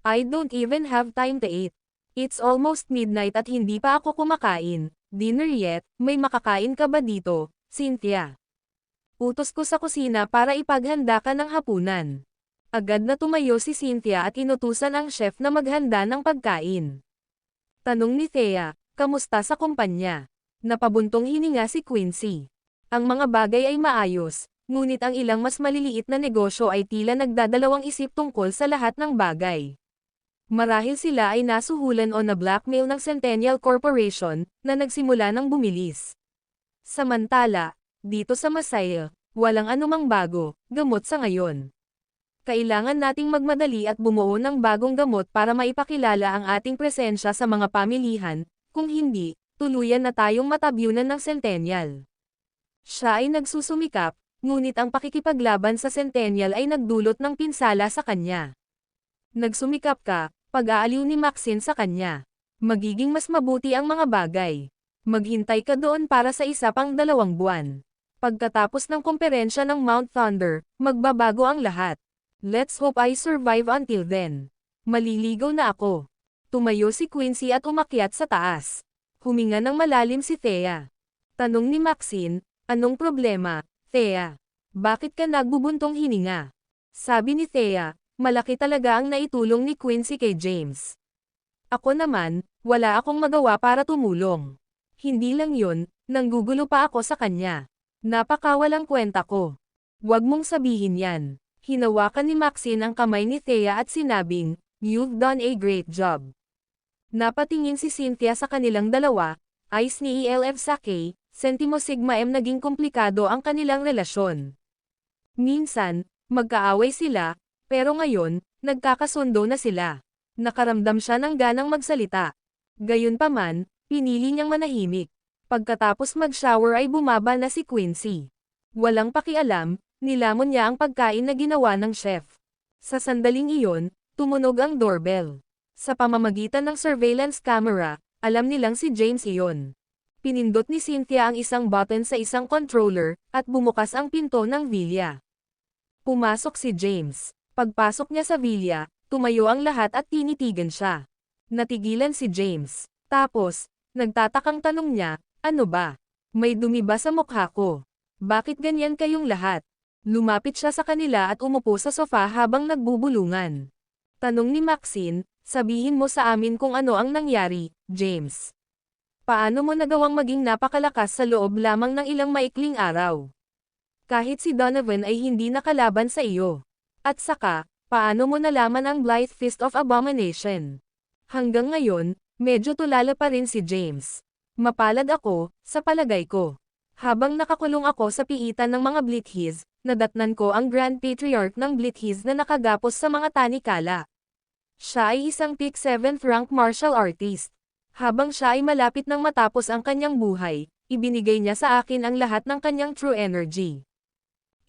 Speaker 2: I don't even have time to eat. It's almost midnight at hindi pa ako kumakain. Dinner yet, may makakain ka ba dito, Cynthia?" Utos ko sa kusina para ipaghanda ka ng hapunan. Agad na tumayo si Cynthia at inutusan ang chef na maghanda ng pagkain. Tanong ni Thea, "Kamusta sa kumpanya?" Napabuntong hininga si Quincy. "Ang mga bagay ay maayos, ngunit ang ilang mas maliliit na negosyo ay tila nagdadalawang isip tungkol sa lahat ng bagay." Marahil sila ay nasuhulan o na-blackmail ng Centennial Corporation, na nagsimula ng bumilis. Samantala, dito sa Masaya, walang anumang bago, gamot sa ngayon. Kailangan nating magmadali at bumuo ng bagong gamot para maipakilala ang ating presensya sa mga pamilihan, kung hindi, tuluyan na tayong matabyunan ng Centennial. Siya ay nagsusumikap, ngunit ang pakikipaglaban sa Centennial ay nagdulot ng pinsala sa kanya. Nagsumikap ka, pag-aaliw ni Maxine sa kanya. Magiging mas mabuti ang mga bagay. Maghintay ka doon para sa isa pang 2 buwan. Pagkatapos ng komperensya ng Mount Thunder, magbabago ang lahat. Let's hope I survive until then. Maliligaw na ako. Tumayo si Quincy at umakyat sa taas. Huminga ng malalim si Thea. Tanong ni Maxine, anong problema, Thea? Bakit ka nagbubuntong hininga? Sabi ni Thea, malaki talaga ang naitulong ni Quincy kay James. Ako naman, wala akong magawa para tumulong. Hindi lang yun, nanggugulo pa ako sa kanya. Napakawalang kwenta ko. Huwag mong sabihin yan. Hinawakan ni Maxine ang kamay ni Thea at sinabing, "You've done a great job." Napatingin si Cynthia sa kanilang dalawa, ayos ni ELF sa K, Sentimo Sigma M naging komplikado ang kanilang relasyon. Minsan, magkaaway sila, pero ngayon, nagkakasundo na sila. Nakaramdam siya ng ganang magsalita. Gayunpaman, pinili niyang manahimik. Pagkatapos mag-shower ay bumaba na si Quincy. Walang pakialam, nilamon niya ang pagkain na ginawa ng chef. Sa sandaling iyon, tumunog ang doorbell. Sa pamamagitan ng surveillance camera, alam nilang si James iyon. Pinindot ni Cynthia ang isang button sa isang controller, at bumukas ang pinto ng villa. Pumasok si James. Pagpasok niya sa villa, tumayo ang lahat at tinitigan siya. Natigilan si James. Tapos, nagtatakang tanong niya, ano ba? May dumi ba sa mukha ko? Bakit ganyan kayong lahat? Lumapit siya sa kanila at umupo sa sofa habang nagbubulungan. Tanong ni Maxine, sabihin mo sa amin kung ano ang nangyari, James. Paano mo nagawang maging napakalakas sa loob lamang ng ilang maikling araw? Kahit si Donovan ay hindi nakalaban sa iyo. At saka, paano mo nalaman ang Blythe Fist of Abomination? Hanggang ngayon, medyo tulala pa rin si James. Mapalad ako, sa palagay ko. Habang nakakulong ako sa piitan ng mga Blithiz, nadatnan ko ang Grand Patriarch ng Blithiz na nakagapos sa mga tanikala. Siya ay isang peak 7th rank martial artist. Habang siya ay malapit nang matapos ang kanyang buhay, ibinigay niya sa akin ang lahat ng kanyang true energy.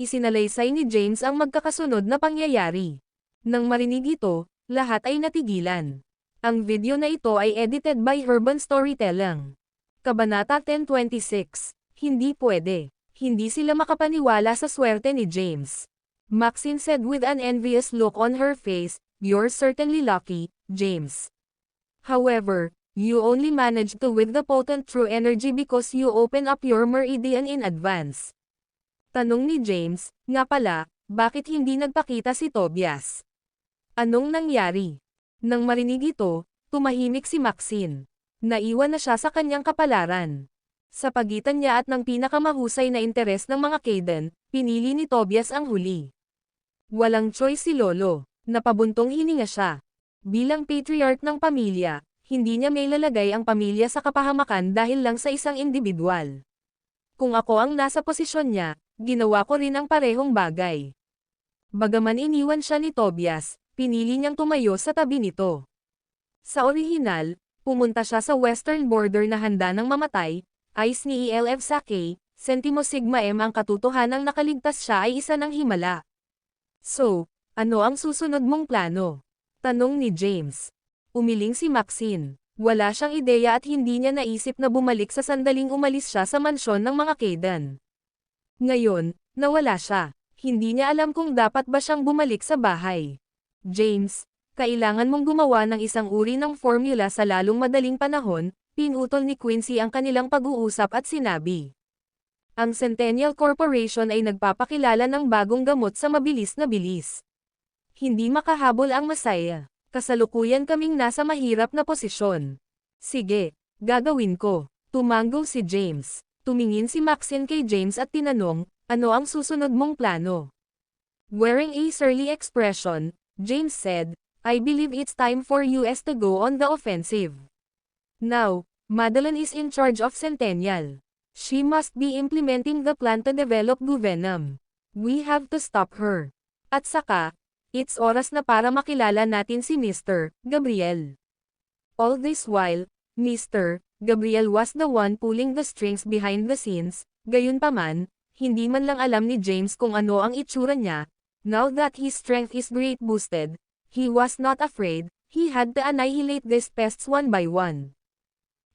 Speaker 2: Isinalaysay ni James ang magkakasunod na pangyayari. Nang marinig ito, lahat ay natigilan. Ang video na ito ay edited by Urban Storytelling. Kabanata 10:26. Hindi pwede. Hindi sila makapaniwala sa swerte ni James. Maxine said with an envious look on her face, "You're certainly lucky, James. However, you only managed to with the potent true energy because you open up your meridian in advance." Tanong ni James, nga pala, bakit hindi nagpakita si Tobias? Anong nangyari? Nang marinig ito, tumahimik si Maxine. Naiwan na siya sa kanyang kapalaran. Sa pagitan niya at ng pinakamahusay na interes ng mga Kayden, pinili ni Tobias ang huli. Walang choice si Lolo, napabuntong hininga siya. Bilang patriarch ng pamilya, hindi niya may lalagay ang pamilya sa kapahamakan dahil lang sa isang individual. Kung ako ang nasa posisyon niya, ginawa ko rin ang parehong bagay. Bagaman iniwan siya ni Tobias, pinili niyang tumayo sa tabi nito. Sa orihinal, pumunta siya sa western border na handa ng mamatay. Ayos ni ELF sa K, Sentimo Sigma M ang katotohanang nakaligtas siya ay isa ng himala. So, ano ang susunod mong plano? Tanong ni James. Umiling si Maxine. Wala siyang ideya at hindi niya naisip na bumalik sa sandaling umalis siya sa mansyon ng mga Kayden. Ngayon, nawala siya. Hindi niya alam kung dapat ba siyang bumalik sa bahay. James, kailangan mong gumawa ng isang uri ng formula sa lalong madaling panahon. Pinutol ni Quincy ang kanilang pag-uusap at sinabi. Ang Centennial Corporation ay nagpapakilala ng bagong gamot sa mabilis na bilis. Hindi makahabol ang Masaya. Kasalukuyan kaming nasa mahirap na posisyon. Sige, gagawin ko. Tumango si James. Tumingin si Maxine kay James at tinanong, ano ang susunod mong plano? Wearing a surly expression, James said, I believe it's time for US to go on the offensive. Now, Madeline is in charge of Centennial. She must be implementing the plan to develop Venom. We have to stop her. At saka, it's oras na para makilala natin si Mr. Gabriel. All this while, Mr. Gabriel was the one pulling the strings behind the scenes, gayunpaman, hindi man lang alam ni James kung ano ang itsura niya. Now that his strength is great boosted, he was not afraid, he had to annihilate these pests one by one.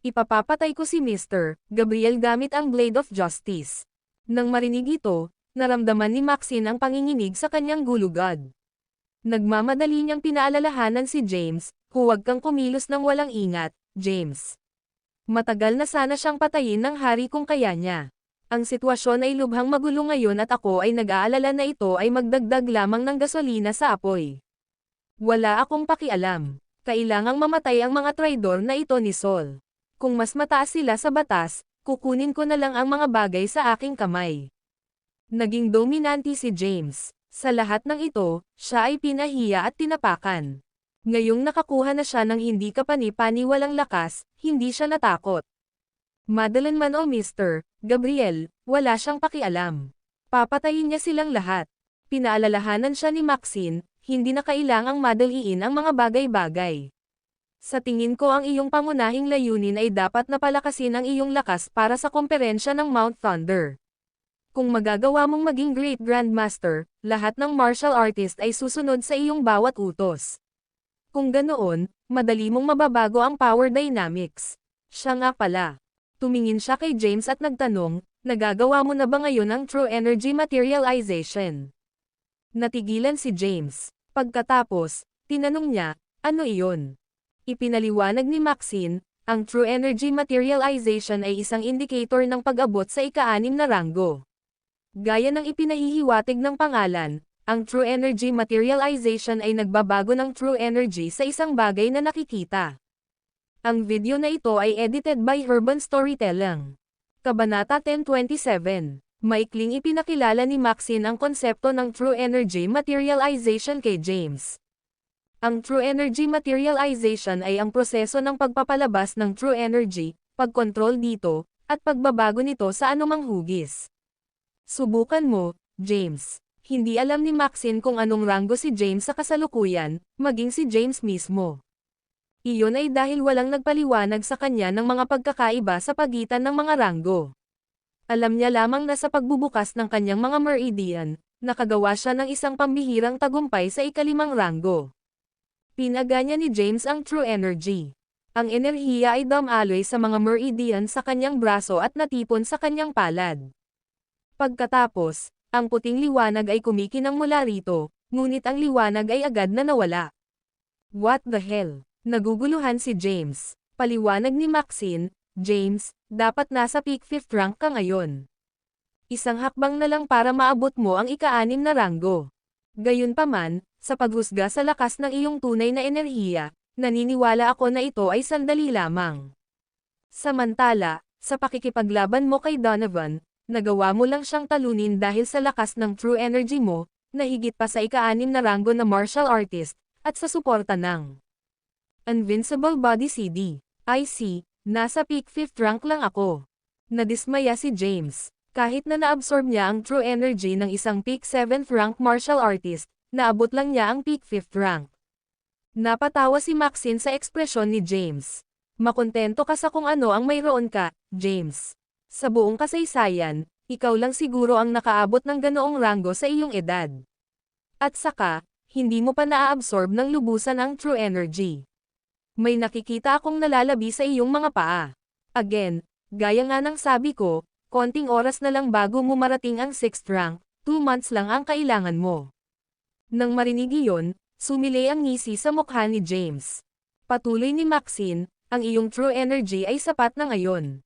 Speaker 2: Ipapapatay ko si Mr. Gabriel gamit ang Blade of Justice. Nang marinig ito, naramdaman ni Maxine ang panginginig sa kanyang gulugad. Nagmamadali niyang pinaalalahanan si James, huwag kang kumilos ng walang ingat, James. Matagal na sana siyang patayin ng hari kung kaya niya. Ang sitwasyon ay lubhang magulo ngayon at ako ay nag-aalala na ito ay magdagdag lamang ng gasolina sa apoy. Wala akong pakialam. Kailangang mamatay ang mga traidor na ito ni Saul. Kung mas mataas sila sa batas, kukunin ko na lang ang mga bagay sa aking kamay. Naging dominante si James. Sa lahat ng ito, siya ay pinahiya at tinapakan. Ngayong nakakuha na siya ng hindi kapani-paniwalang lakas, hindi siya natakot. Madeline man o Mr. Gabriel, wala siyang pakialam. Papatayin niya silang lahat. Pinaalalahanan siya ni Maxine, hindi na kailangang madaliin ang mga bagay-bagay. Sa tingin ko ang iyong pangunahing layunin ay dapat na palakasin ang iyong lakas para sa komperensya ng Mount Thunder. Kung magagawa mong maging Great Grandmaster, lahat ng martial artist ay susunod sa iyong bawat utos. Kung ganoon, madali mong mababago ang power dynamics. Siya nga pala. Tumingin siya kay James at nagtanong, nagagawa mo na ba ngayon ang true energy materialization? Natigilan si James. Pagkatapos, tinanong niya, ano iyon? Ipinaliwanag ni Maxine, ang true energy materialization ay isang indicator ng pag-abot sa ika-6 na ranggo. Gaya ng ipinahihiwatig ng pangalan, ang true energy materialization ay nagbabago ng true energy sa isang bagay na nakikita. Ang video na ito ay edited by Urban Storytelling. Kabanata 1027. Maikling ipinakilala ni Maxine ang konsepto ng true energy materialization kay James. Ang true energy materialization ay ang proseso ng pagpapalabas ng true energy, pagkontrol dito, at pagbabago nito sa anumang hugis. Subukan mo, James. Hindi alam ni Maxine kung anong ranggo si James sa kasalukuyan, maging si James mismo. Iyon ay dahil walang nagpaliwanag sa kanya ng mga pagkakaiba sa pagitan ng mga ranggo. Alam niya lamang na sa pagbubukas ng kanyang mga meridian, nakagawa siya ng isang pambihirang tagumpay sa ika-5 ranggo. Pinaganya ni James ang true energy. Ang enerhiya ay dumaloy sa mga meridian sa kanyang braso at natipon sa kanyang palad. Pagkatapos, ang puting liwanag ay kumikinang mula rito, ngunit ang liwanag ay agad na nawala. What the hell? Naguguluhan si James. Paliwanag ni Maxine, James, dapat nasa peak 5th rank ka ngayon. Isang hakbang na lang para maabot mo ang ika-6 na ranggo. Gayunpaman, sa paghusga sa lakas ng iyong tunay na enerhiya, naniniwala ako na ito ay sandali lamang. Samantala, sa pakikipaglaban mo kay Donovan, nagawa mo lang siyang talunin dahil sa lakas ng true energy mo, na higit pa sa ika-6 na ranggo na martial artist, at sa suporta ng Invincible Body CD. I see, nasa peak 5th rank lang ako. Nadismaya si James. Kahit na naabsorb niya ang true energy ng isang peak 7th rank martial artist, naabot lang niya ang peak 5th rank. Napatawa si Maxine sa ekspresyon ni James. Makontento ka sa kung ano ang mayroon ka, James. Sa buong kasaysayan, ikaw lang siguro ang nakaabot ng ganoong ranggo sa iyong edad. At saka, hindi mo pa naaabsorb ng lubusan ang true energy. May nakikita akong nalalabi sa iyong mga paa. Again, gaya nga ng sabi ko, konting oras na lang bago mo marating ang 6th rank, 2 months lang ang kailangan mo. Nang marinig iyon, sumilay ang ngisi sa mukha ni James. Patuloy ni Maxine, ang iyong true energy ay sapat na ngayon.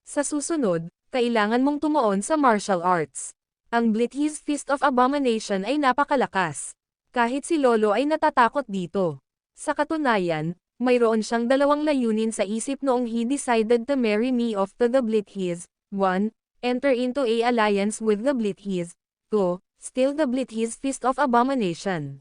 Speaker 2: Sa susunod, kailangan mong tumuon sa martial arts. Ang Blithi's Fist of Abomination ay napakalakas. Kahit si Lolo ay natatakot dito. Sa katunayan, mayroon siyang 2 layunin sa isip noong he decided to marry me off to the Blithi's. 1. Enter into a alliance with the Blithi's. 2. Steal the Blithi's Fist of Abomination.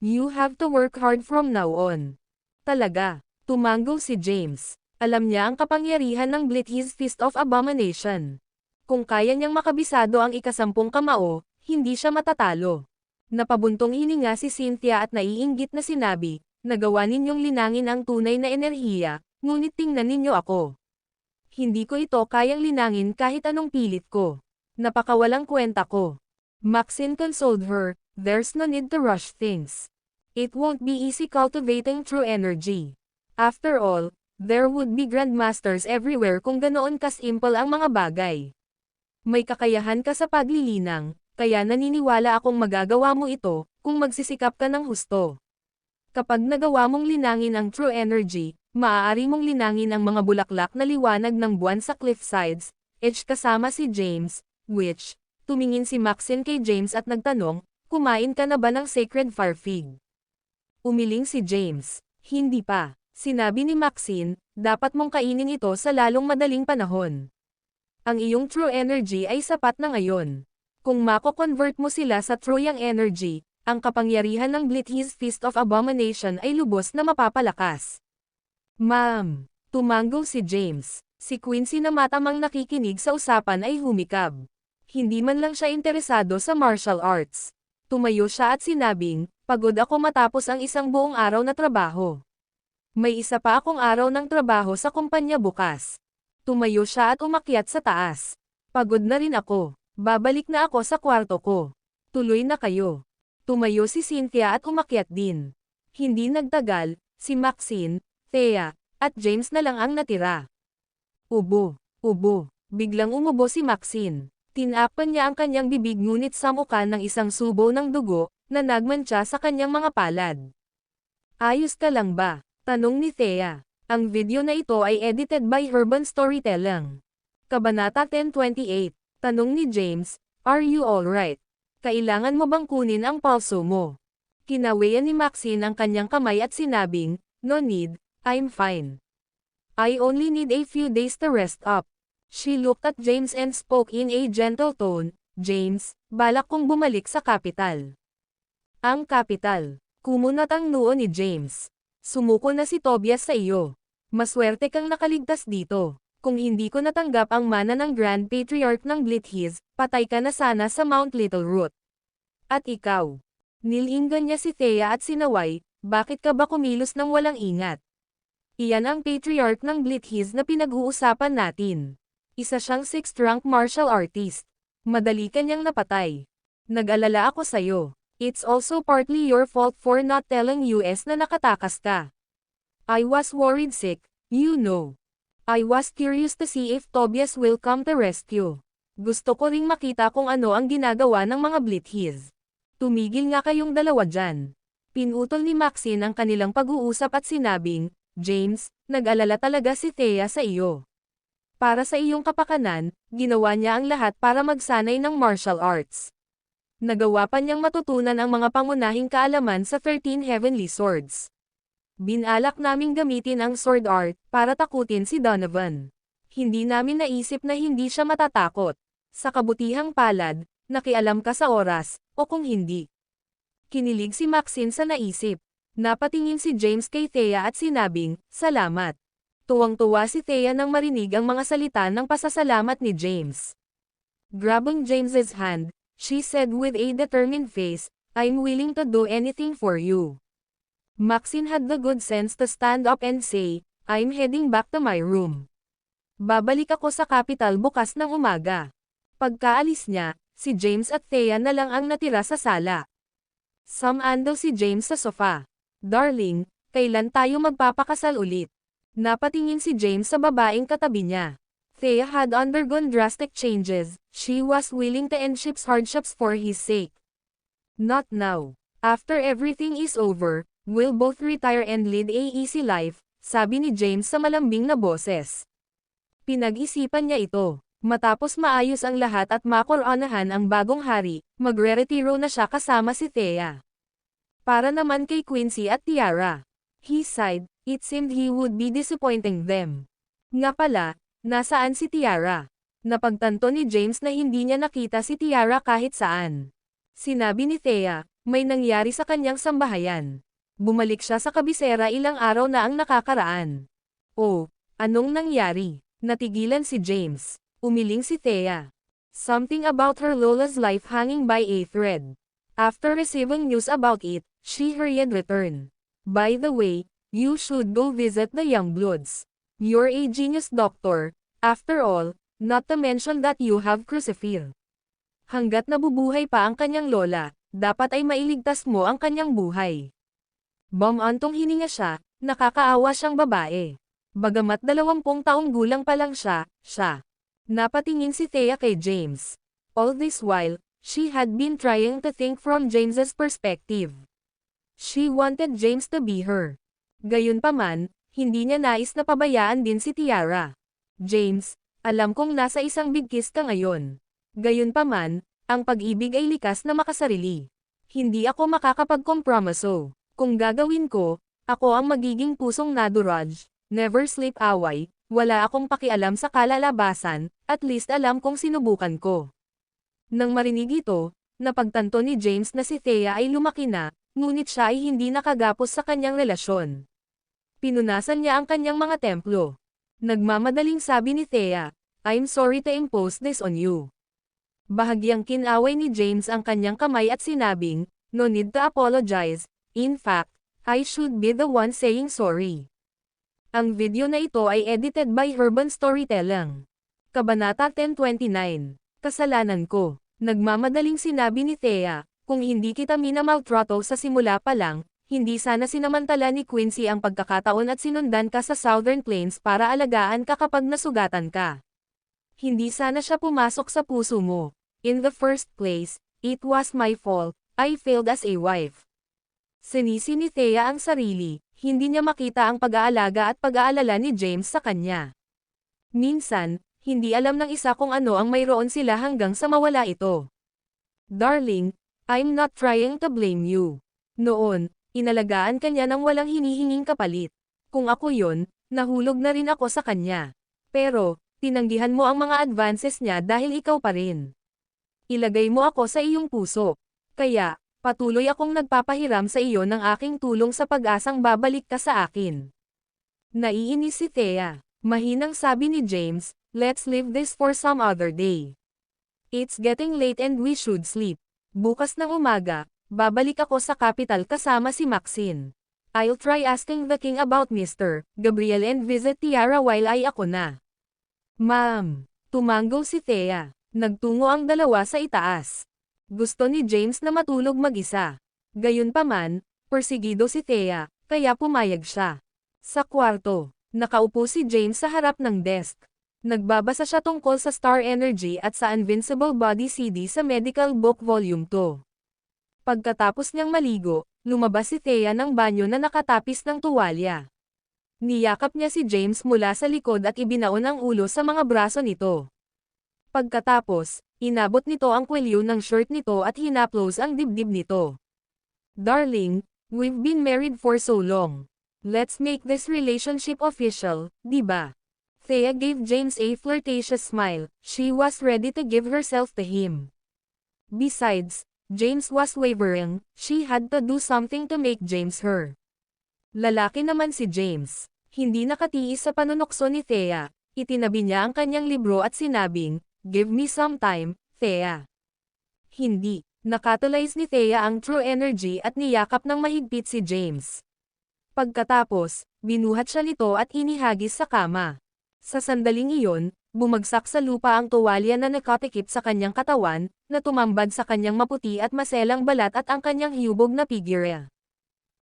Speaker 2: You have to work hard from now on. Talaga, tumango si James. Alam niya ang kapangyarihan ng Blitz Fist of Abomination. Kung kaya niyang makabisado ang ika-10 kamao, hindi siya matatalo. Napabuntong hininga si Cynthia at naiinggit na sinabi, nagawa ninyong linangin ang tunay na enerhiya, ngunit tingnan ninyo ako. Hindi ko ito kayang linangin kahit anong pilit ko. Napakawalang kwenta ko. Maxine consoled her, there's no need to rush things. It won't be easy cultivating true energy. After all, there would be grandmasters everywhere kung ganoon kasimple ang mga bagay. May kakayahan ka sa paglilinang, kaya naniniwala akong magagawa mo ito, kung magsisikap ka ng husto. Kapag nagawa mong linangin ang true energy, maaari mong linangin ang mga bulaklak na liwanag ng buwan sa cliffsides, kasama si James, which, tumingin si Maxine kay James at nagtanong, kumain ka na ba ng sacred fire fig? Umiling si James, hindi pa. Sinabi ni Maxine, dapat mong kainin ito sa lalong madaling panahon. Ang iyong true energy ay sapat na ngayon. Kung mako-convert mo sila sa true yang energy, ang kapangyarihan ng Blitz Fist of Abomination ay lubos na mapapalakas. Ma'am, tumango si James. Si Quincy na matamang nakikinig sa usapan ay humikab. Hindi man lang siya interesado sa martial arts. Tumayo siya at sinabing, pagod ako matapos ang isang buong araw na trabaho. May isa pa akong araw ng trabaho sa kumpanya bukas. Tumayo siya at umakyat sa taas. Pagod na rin ako. Babalik na ako sa kwarto ko. Tuloy na kayo. Tumayo si Cynthia at umakyat din. Hindi nagtagal, si Maxine, Thea, at James na lang ang natira. Ubo. Biglang umubo si Maxine. Tinakpan niya ang kanyang bibig ngunit samukan ng isang subo ng dugo, na nagmantsa sa kanyang mga palad. Ayos ka lang ba? Tanong ni Thea. Ang video na ito ay edited by Urban Storytelling. Kabanata 10:28. Tanong ni James, are you alright? Kailangan mo bang kunin ang pulso mo? Kinawayan ni Maxine ang kanyang kamay at sinabing, no need, I'm fine. I only need a few days to rest up. She looked at James and spoke in a gentle tone, James, balak kong bumalik sa kapital. Ang kapital. Kumunat ang noo ni James. Sumuko na si Tobias sa iyo. Maswerte kang nakaligtas dito. Kung hindi ko natanggap ang mana ng Grand Patriarch ng Blitz, patay ka na sana sa Mount Little Root. At ikaw. Nilinggan niya si Thea at sinaway, bakit ka ba kumilos ng walang ingat? Iyan ang Patriarch ng Blitz na pinag-uusapan natin. Isa siyang 6th rank martial artist. Madali kanyang napatay. Nag-alala ako sa'yo. It's also partly your fault for not telling US na nakatakas ka. I was worried sick, you know. I was curious to see if Tobias will come to rescue. Gusto ko ring makita kung ano ang ginagawa ng mga Blitz. Tumigil nga kayong dalawa dyan. Pinutol ni Maxine ang kanilang pag-uusap at sinabing, James, nag-alala talaga si Thea sa iyo. Para sa iyong kapakanan, ginawa niya ang lahat para magsanay ng martial arts. Nagawa pa niyang matutunan ang mga pangunahing kaalaman sa 13 Heavenly Swords. Binalak naming gamitin ang sword art para takutin si Donovan. Hindi namin naisip na hindi siya matatakot. Sa kabutihang palad, nakialam ka sa oras, o kung hindi. Kinilig si Maxine sa naisip. Napatingin si James kay Thea at sinabing, salamat. Tuwang-tuwa si Thea nang marinig ang mga salita ng pasasalamat ni James. Grabbing James's hand, she said with a determined face, I'm willing to do anything for you. Maxine had the good sense to stand up and say, I'm heading back to my room. Babalik ako sa kapital bukas ng umaga. Pagkaalis niya, si James at Thea na lang ang natira sa sala. Samando si James sa sofa. Darling, kailan tayo magpapakasal ulit? Napatingin si James sa babaeng katabi niya. Thea had undergone drastic changes, she was willing to end ship's hardships for his sake. Not now. After everything is over, we'll both retire and lead a easy life, sabi ni James sa malambing na boses. Pinag-isipan niya ito. Matapos maayos ang lahat at makoronahan ang bagong hari, magre-retiro na siya kasama si Thea. Para naman kay Quincy at Tiara. He sighed, it seemed he would be disappointing them. Nga pala, nasaan si Tiara? Napagtanto ni James na hindi niya nakita si Tiara kahit saan. Sinabi ni Thea, May nangyari sa kanyang sambahayan. Bumalik siya sa kabisera ilang araw na ang nakakaraan. Oh, anong nangyari? Natigilan si James. Umiling si Thea. Something about her Lola's life hanging by a thread. After receiving news about it, she hurried return. By the way, you should go visit the Youngbloods. You're a genius doctor, after all, not to mention that you have crucifer. Hanggat nabubuhay pa ang kanyang lola, dapat ay mailigtas mo ang kanyang buhay. Bumantong hininga siya, nakakaawa siyang babae. Bagamat 20 taong gulang pa lang siya. Napatingin si Thea kay James. All this while, she had been trying to think from James's perspective. She wanted James to be her. Gayunpaman, hindi niya nais na pabayaan din si Tiara. James, alam kong nasa isang bigkis ka ngayon. Gayunpaman, ang pag-ibig ay likas na makasarili. Hindi ako makakapagkompromiso. Kung gagawin ko, ako ang magiging pusong naduraj, never sleep away, wala akong pakialam sa kalalabasan, at least alam kong sinubukan ko. Nang marinig ito, napagtanto ni James na si Thea ay lumaki na, ngunit siya ay hindi nakagapos sa kanyang relasyon. Pinunasan niya ang kanyang mga templo. Nagmamadaling sabi ni Thea, I'm sorry to impose this on you. Bahagyang kinaway ni James ang kanyang kamay at sinabing, no need to apologize, in fact, I should be the one saying sorry. Ang video na ito ay edited by Urban Storytelling. Kabanata 1029. Kasalanan ko. Nagmamadaling sinabi ni Thea, kung hindi kita minamaltrato sa simula pa lang, hindi sana sinamantala ni Quincy ang pagkakataon at sinundan ka sa Southern Plains para alagaan ka kapag nasugatan ka. Hindi sana siya pumasok sa puso mo. In the first place, it was my fault, I failed as a wife. Sinisi ni Thea ang sarili, hindi niya makita ang pag-aalaga at pag-aalala ni James sa kanya. Minsan, hindi alam ng isa kung ano ang mayroon sila hanggang sa mawala ito. Darling, I'm not trying to blame you. Noon, inalagaan kanya ng walang hinihinging kapalit. Kung ako yon, nahulog na rin ako sa kanya. Pero, tinanggihan mo ang mga advances niya dahil ikaw pa rin. Ilagay mo ako sa iyong puso. Kaya, patuloy akong nagpapahiram sa iyo ng aking tulong sa pag-asang babalik ka sa akin. Naiinis si Thea. Mahinang sabi ni James, let's leave this for some other day. It's getting late and we should sleep. Bukas ng umaga, babalik ako sa capital kasama si Maxine. I'll try asking the king about Mr. Gabriel and visit Tiara while ay ako na. Ma'am, tumanggo si Thea. Nagtungo ang dalawa sa itaas. Gusto ni James na matulog mag-isa. Gayunpaman, persigido si Thea, kaya pumayag siya. Sa kwarto, nakaupo si James sa harap ng desk. Nagbabasa siya tungkol sa Star Energy at sa Invincible Body CD sa Medical Book Volume 2. Pagkatapos niyang maligo, lumabas si Thea ng banyo na nakatapis ng tuwalya. Niyakap niya si James mula sa likod at ibinaon ang ulo sa mga braso nito. Pagkatapos, inabot nito ang kwelyo ng shirt nito at hinaplos ang dibdib nito. Darling, we've been married for so long. Let's make this relationship official, di ba? Thea gave James a flirtatious smile. She was ready to give herself to him. Besides, James was wavering. She had to do something to make James her. Lalaki naman si James. Hindi nakatiis sa panunokso ni Thea. Itinabi niya ang kanyang libro at sinabing, give me some time, Thea. Hindi. Nakatulize ni Thea ang true energy at niyakap ng mahigpit si James. Pagkatapos, binuhat siya nito at inihagis sa kama. Sa sandaling iyon, bumagsak sa lupa ang tuwalya na nakatikip sa kanyang katawan, na tumambad sa kanyang maputi at maselang balat at ang kanyang hiyubog na figure.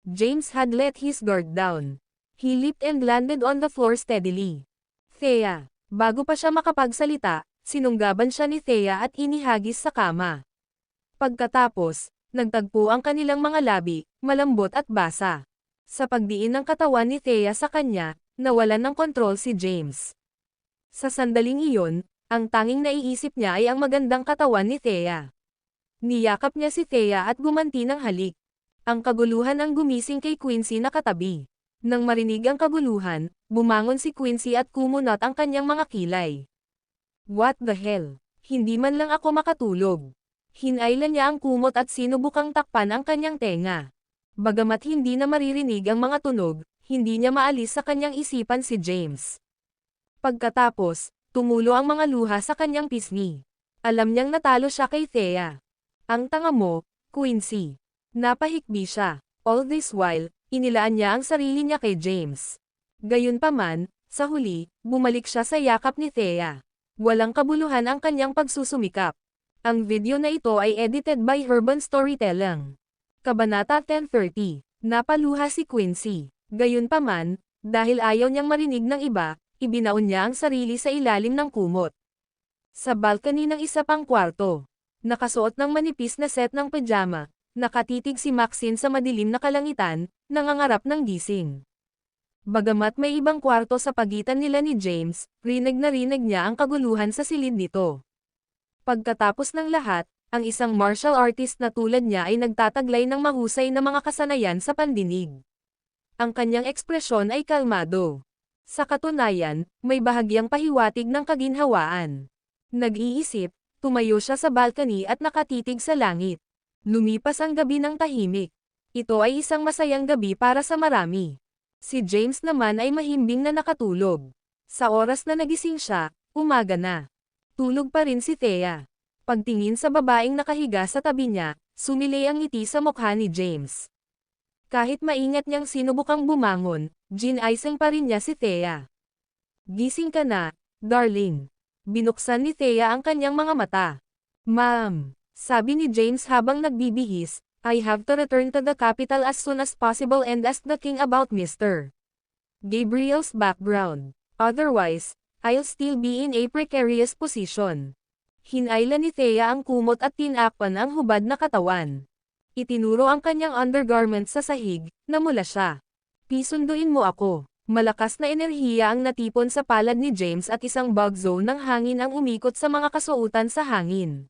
Speaker 2: James had let his guard down. He leaped and landed on the floor steadily. Thea. Bago pa siya makapagsalita, sinunggaban siya ni Thea at inihagis sa kama. Pagkatapos, nagtagpo ang kanilang mga labi, malambot at basa. Sa pagdiin ng katawan ni Thea sa kanya, nawalan ng kontrol si James. Sa sandaling iyon, ang tanging naiisip niya ay ang magandang katawan ni Thea. Niyakap niya si Thea at gumanti ng halik. Ang kaguluhan ang gumising kay Quincy na katabi. Nang marinig ang kaguluhan, bumangon si Quincy at kumunot ang kanyang mga kilay. What the hell? Hindi man lang ako makatulog. Hinailan niya ang kumot at sinubukang takpan ang kanyang tenga. Bagamat hindi na maririnig ang mga tunog, hindi niya maalis sa kanyang isipan si James. Pagkatapos, tumulo ang mga luha sa kanyang pisngi. Alam niyang natalo siya kay Thea. Ang tanga mo, Quincy. Napahikbi siya. All this while, inilaan niya ang sarili niya kay James. Gayunpaman, sa huli, bumalik siya sa yakap ni Thea. Walang kabuluhan ang kanyang pagsusumikap. Ang video na ito ay edited by Urban Storytelling. Kabanata 10:30. Napaluha si Quincy. Gayunpaman, dahil ayaw niyang marinig ng iba, ibinaon niya ang sarili sa ilalim ng kumot. Sa balcony ng isa pang kwarto, nakasuot ng manipis na set ng pajama, nakatitig si Maxine sa madilim na kalangitan, nangangarap ng gising. Bagamat may ibang kwarto sa pagitan nila ni James, rinig na rinig niya ang kaguluhan sa silid nito. Pagkatapos ng lahat, ang isang martial artist na tulad niya ay nagtataglay ng mahusay na mga kasanayan sa pandinig. Ang kanyang ekspresyon ay kalmado. Sa katunayan, may bahagyang pahiwatig ng kaginhawaan. Nag-iisip, tumayo siya sa balcony at nakatitig sa langit. Lumipas ang gabi ng tahimik. Ito ay isang masayang gabi para sa marami. Si James naman ay mahimbing na nakatulog. Sa oras na nagising siya, umaga na. Tulog pa rin si Thea. Pagtingin sa babaeng nakahiga sa tabi niya, sumilay ang ngiti sa mukha ni James. Kahit maingat niyang sinubukang bumangon, ginaising pa rin niya si Thea. Gising ka na, darling. Binuksan ni Thea ang kanyang mga mata. Ma'am, sabi ni James habang nagbibihis, I have to return to the capital as soon as possible and ask the king about Mr. Gabriel's background. Otherwise, I'll still be in a precarious position. Hinayla ni Thea ang kumot at tinakpan ang hubad na katawan. Itinuro ang kanyang undergarment sa sahig, namula siya. Pisunduin mo ako. Malakas na enerhiya ang natipon sa palad ni James at isang bug zone ng hangin ang umikot sa mga kasuotan sa hangin.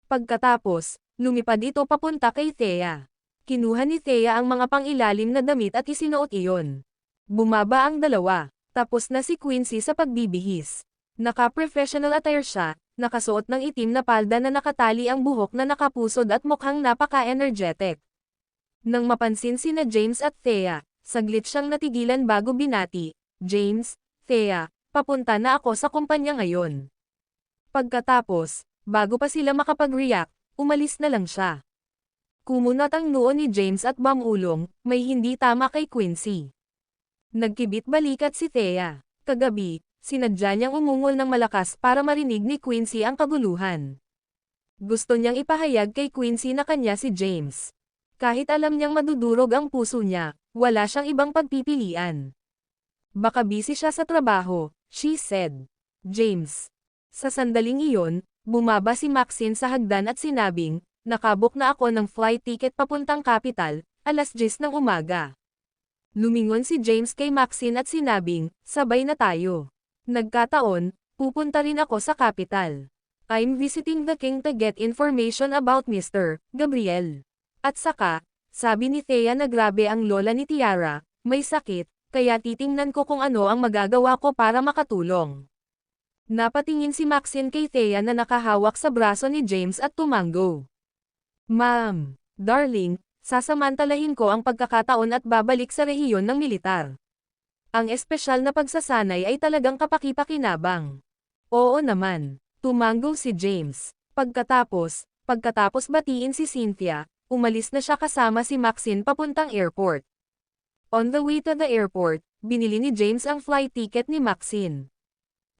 Speaker 2: Pagkatapos, lumipad ito papunta kay Thea. Kinuha ni Thea ang mga pangilalim na damit at isinuot iyon. Bumaba ang dalawa, tapos na si Quincy sa pagbibihis. Naka-professional attire siya, nakasuot ng itim na palda na nakatali ang buhok na nakapusod at mukhang napaka-energetic. Nang mapansin sina James at Thea, saglit siyang natigilan bago binati, James, Thea, papunta na ako sa kumpanya ngayon. Pagkatapos, bago pa sila makapag-react, umalis na lang siya. Kumunat ang noo ni James at bamulong, may hindi tama kay Quincy. Nagkibit balikat si Thea. Kagabi, sinadya niyang umungol ng malakas para marinig ni Quincy ang kaguluhan. Gusto niyang ipahayag kay Quincy na kanya si James. Kahit alam niyang madudurog ang puso niya, wala siyang ibang pagpipilian. Baka busy siya sa trabaho, she said. James. Sa sandaling iyon, bumaba si Maxine sa hagdan at sinabing, nakabok na ako ng flight ticket papuntang capital, 10:00 ng umaga. Lumingon si James kay Maxine at sinabing, sabay na tayo. Nagkataon, pupunta rin ako sa capital. I'm visiting the king to get information about Mr. Gabriel. At saka, sabi ni Thea na grabe ang lola ni Tiara, may sakit, kaya titingnan ko kung ano ang magagawa ko para makatulong. Napatingin si Maxine kay Thea na nakahawak sa braso ni James at tumango. Ma'am, darling, sasamantalahin ko ang pagkakataon at babalik sa rehiyon ng militar. Ang espesyal na pagsasanay ay talagang kapaki-pakinabang. Oo naman, tumango si James. Pagkatapos batiin si Cynthia, umalis na siya kasama si Maxine papuntang airport. On the way to the airport, binili ni James ang flight ticket ni Maxine.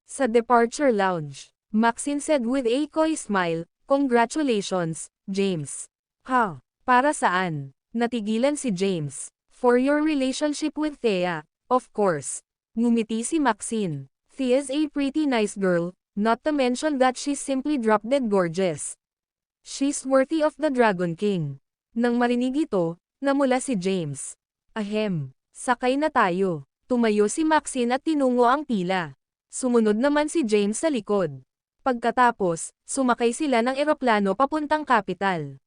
Speaker 2: Sa departure lounge, Maxine said with a coy smile, congratulations, James. Ha? Para saan? Natigilan si James. For your relationship with Thea, of course. Ngumiti si Maxine. Thea's a pretty nice girl, not to mention that she's simply drop-dead gorgeous. She's worthy of the Dragon King. Nang marinig ito, namula si James. Ahem, sakay na tayo. Tumayo si Maxine at tinungo ang pila. Sumunod naman si James sa likod. Pagkatapos, sumakay sila ng eroplano papuntang capital.